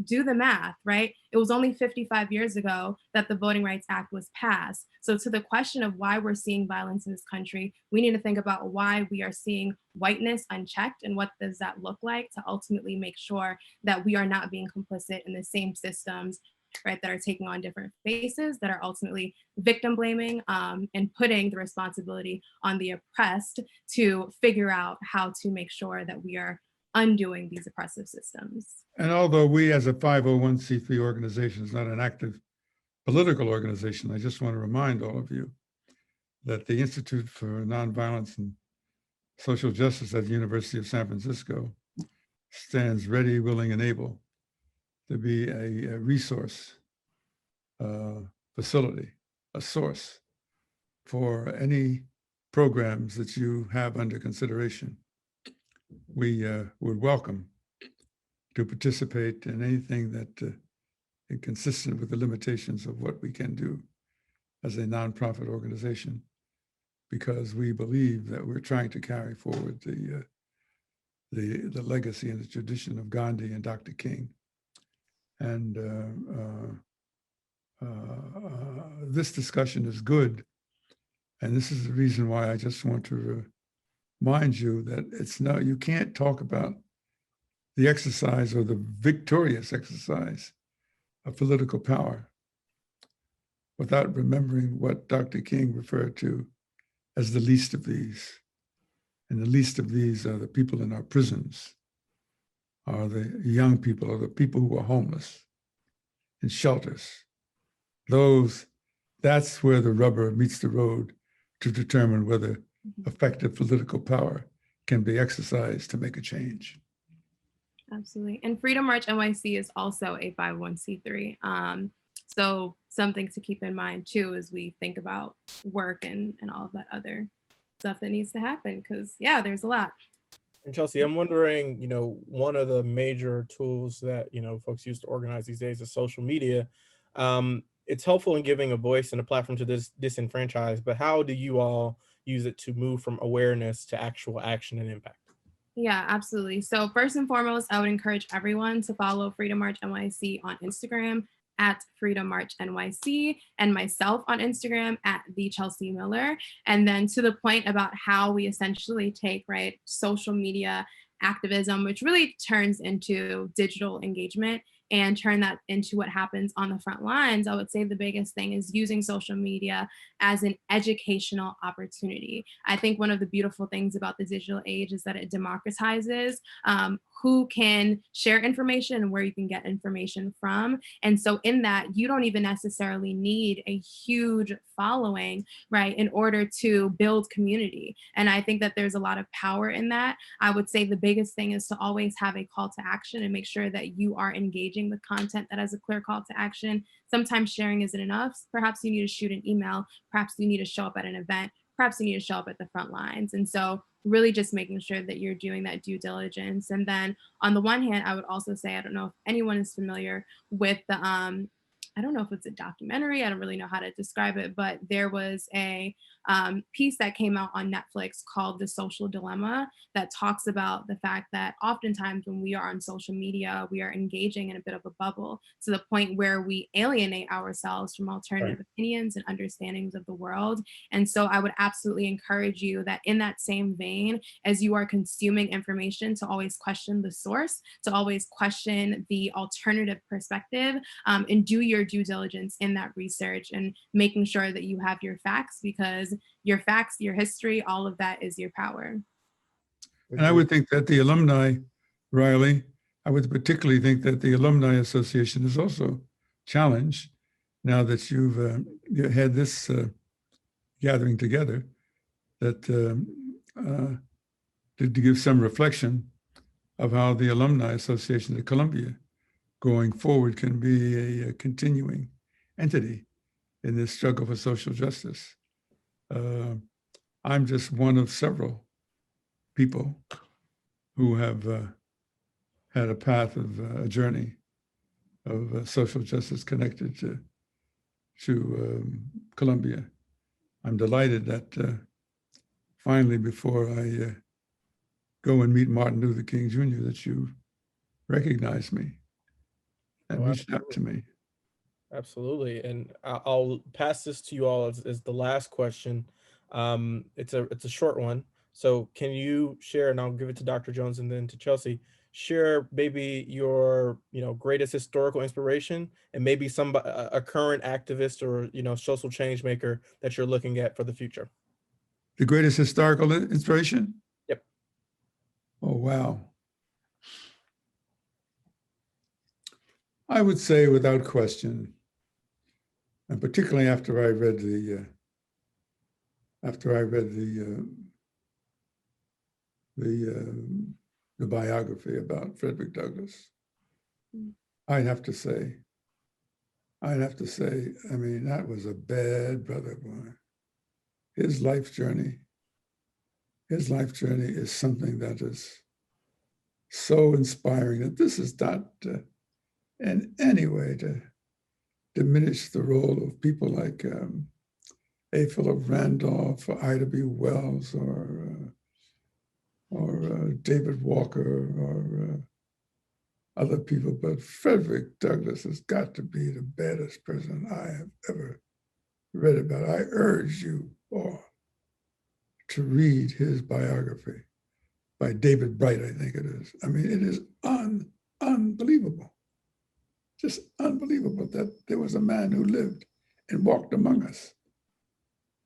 do the math, right? It was only 55 years ago that the Voting Rights Act was passed. So to the question of why we're seeing violence in this country, we need to think about why we are seeing whiteness unchecked and what does that look like to ultimately make sure that we are not being complicit in the same systems, right, that are taking on different faces, that are ultimately victim blaming and putting the responsibility on the oppressed to figure out how to make sure that we are undoing these oppressive systems. And although we as a 501c3 organization is not an active political organization, I just want to remind all of you that the Institute for Nonviolence and Social Justice at the University of San Francisco stands ready, willing, and able to be a resource facility, a source for any programs that you have under consideration. We would welcome to participate in anything that is consistent with the limitations of what we can do as a nonprofit organization, because we believe that we're trying to carry forward the legacy and the tradition of Gandhi and Dr. King. And this discussion is good. And this is the reason why I just want to remind you that you can't talk about the exercise or the victorious exercise of political power without remembering what Dr. King referred to as the least of these. And the least of these are the people in our prisons, are the young people, or the people who are homeless in shelters. That's where the rubber meets the road to determine whether effective political power can be exercised to make a change. Absolutely. And Freedom March NYC is also a 501c3. So something to keep in mind too as we think about work and all of that other stuff that needs to happen, because yeah, there's a lot. And Chelsea, I'm wondering, one of the major tools that, folks use to organize these days is social media. It's helpful in giving a voice and a platform to this disenfranchised, but how do you all use it to move from awareness to actual action and impact? Yeah, absolutely. So first and foremost, I would encourage everyone to follow Freedom March NYC on Instagram at Freedom March NYC, and myself on Instagram at the Chelsea Miller. And then to the point about how we essentially take, right, social media activism, which really turns into digital engagement and turn that into what happens on the front lines, I would say the biggest thing is using social media as an educational opportunity. I think one of the beautiful things about the digital age is that it democratizes who can share information and where you can get information from. And so in that, you don't even necessarily need a huge following, right, in order to build community. And I think that there's a lot of power in that. I would say the biggest thing is to always have a call to action and make sure that you are engaging with content that has a clear call to action. Sometimes sharing isn't enough. Perhaps you need to shoot an email. Perhaps you need to show up at an event. Perhaps you need to show up at the front lines. And so really just making sure that you're doing that due diligence. And then on the one hand, I would also say, I don't know if anyone is familiar with the, I don't know if it's a documentary, I don't really know how to describe it, but there was a piece that came out on Netflix called The Social Dilemma that talks about the fact that oftentimes when we are on social media, we are engaging in a bit of a bubble to the point where we alienate ourselves from alternative opinions and understandings of the world. And so I would absolutely encourage you that in that same vein, as you are consuming information, to always question the source, to always question the alternative perspective, and do your due diligence in that research and making sure that you have your facts, because your facts, your history, all of that is your power. And I would think that the alumni, Riley, I would particularly think that the Alumni Association is also challenged now that you've you had this gathering together, that to give some reflection of how the Alumni Association at Columbia going forward can be a continuing entity in this struggle for social justice. I'm just one of several people who have had a path of a journey of social justice connected to Columbia. I'm delighted that finally, before I go and meet Martin Luther King Jr., that you recognize me and reached out to me. Absolutely. And I'll pass this to you all as the last question. It's a short one. So can you share, and I'll give it to Dr. Jones and then to Chelsea, share maybe your, greatest historical inspiration and maybe a current activist or, social change maker that you're looking at for the future. The greatest historical inspiration? Yep. Oh, wow. I would say without question, and particularly after I read the biography about Frederick Douglass, I'd have to say, I mean, that was a bad brother, boy. His life journey is something that is so inspiring that this is not in any way to diminish the role of people like A. Philip Randolph, or Ida B. Wells, or David Walker, or other people, but Frederick Douglass has got to be the baddest person I have ever read about. I urge you all to read his biography by David Bright, I think it is. I mean, it is unbelievable. Just unbelievable that there was a man who lived and walked among us.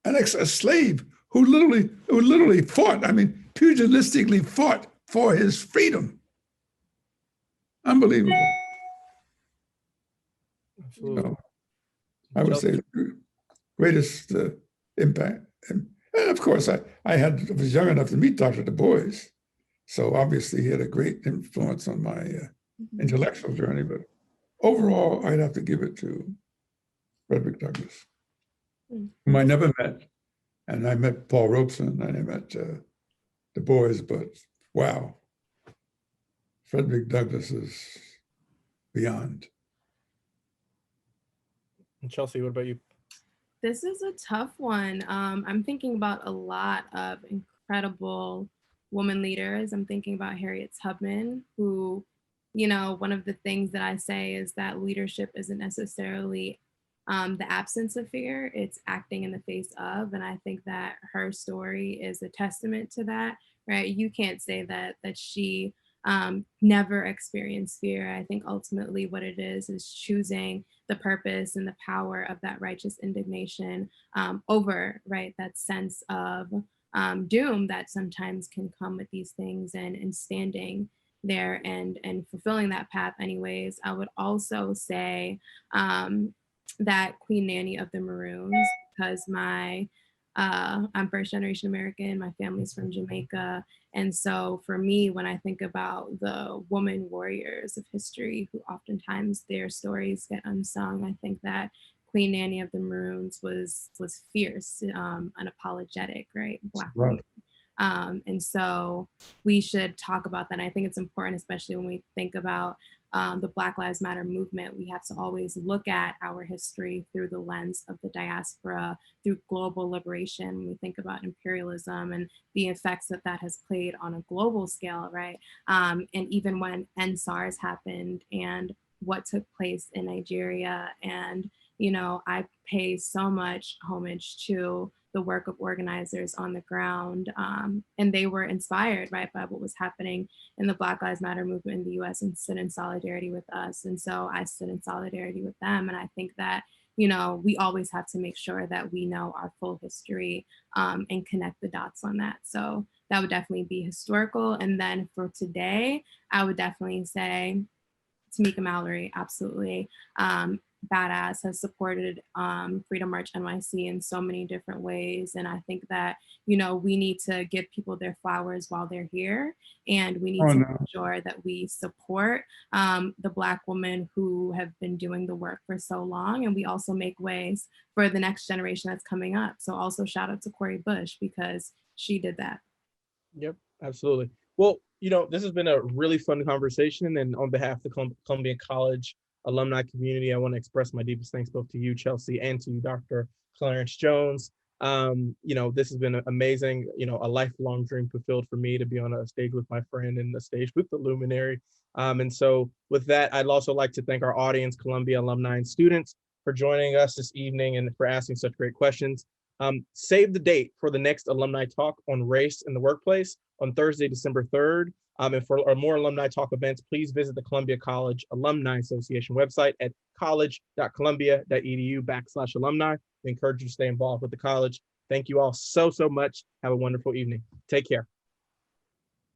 A slave who literally fought, I mean, pugilistically fought for his freedom. Unbelievable. Absolutely. So I would say the greatest impact. And of course, I was young enough to meet Dr. Du Bois. So obviously he had a great influence on my intellectual journey, but overall, I'd have to give it to Frederick Douglass, whom I never met. And I met Paul Robeson and I met Du Bois, but wow, Frederick Douglass is beyond. And Chelsea, what about you? This is a tough one. I'm thinking about a lot of incredible woman leaders. I'm thinking about Harriet Tubman, who, one of the things that I say is that leadership isn't necessarily the absence of fear, it's acting in the face of. And I think that her story is a testament to that, right? You can't say that she never experience fear. I think ultimately what it is choosing the purpose and the power of that righteous indignation over, right, that sense of doom that sometimes can come with these things, and standing there and fulfilling that path anyways. I would also say that Queen Nanny of the Maroons, because I'm first generation American, my family's from Jamaica. And so for me, when I think about the woman warriors of history who oftentimes their stories get unsung, I think that Queen Nanny of the Maroons was fierce, unapologetic, right? Black woman. And so we should talk about that. And I think it's important, especially when we think about the Black Lives Matter movement. We have to always look at our history through the lens of the diaspora, through global liberation. When we think about imperialism and the effects that that has played on a global scale, right? And even when NSARS happened and what took place in Nigeria. And, you know, I pay so much homage to the work of organizers on the ground. And they were inspired, right, by what was happening in the Black Lives Matter movement in the US and stood in solidarity with us. And so I stood in solidarity with them. And I think that, you know, we always have to make sure that we know our full history and connect the dots on that. So that would definitely be historical. And then for today, I would definitely say Tamika Mallory, absolutely. Badass, has supported Freedom March NYC in so many different ways. And I think that, you know, we need to give people their flowers while they're here. And we need to make sure that we support the Black women who have been doing the work for so long. And we also make ways for the next generation that's coming up. So also shout out to Cori Bush, because she did that. Yep, absolutely. Well, you know, this has been a really fun conversation. And on behalf of the Columbia College alumni community, I want to express my deepest thanks both to you, Chelsea, and to you, Dr. Clarence Jones. You know, this has been amazing, you know, a lifelong dream fulfilled for me to be on a stage with my friend and a stage with the luminary. And so with that, I'd also like to thank our audience, Columbia alumni and students, for joining us this evening and for asking such great questions. Save the date for the next Alumni Talk on race in the workplace on Thursday, December 3rd. And for more Alumni Talk events, please visit the Columbia College Alumni Association website at college.columbia.edu/alumni. We encourage you to stay involved with the college. Thank you all so much. Have a wonderful evening. Take care.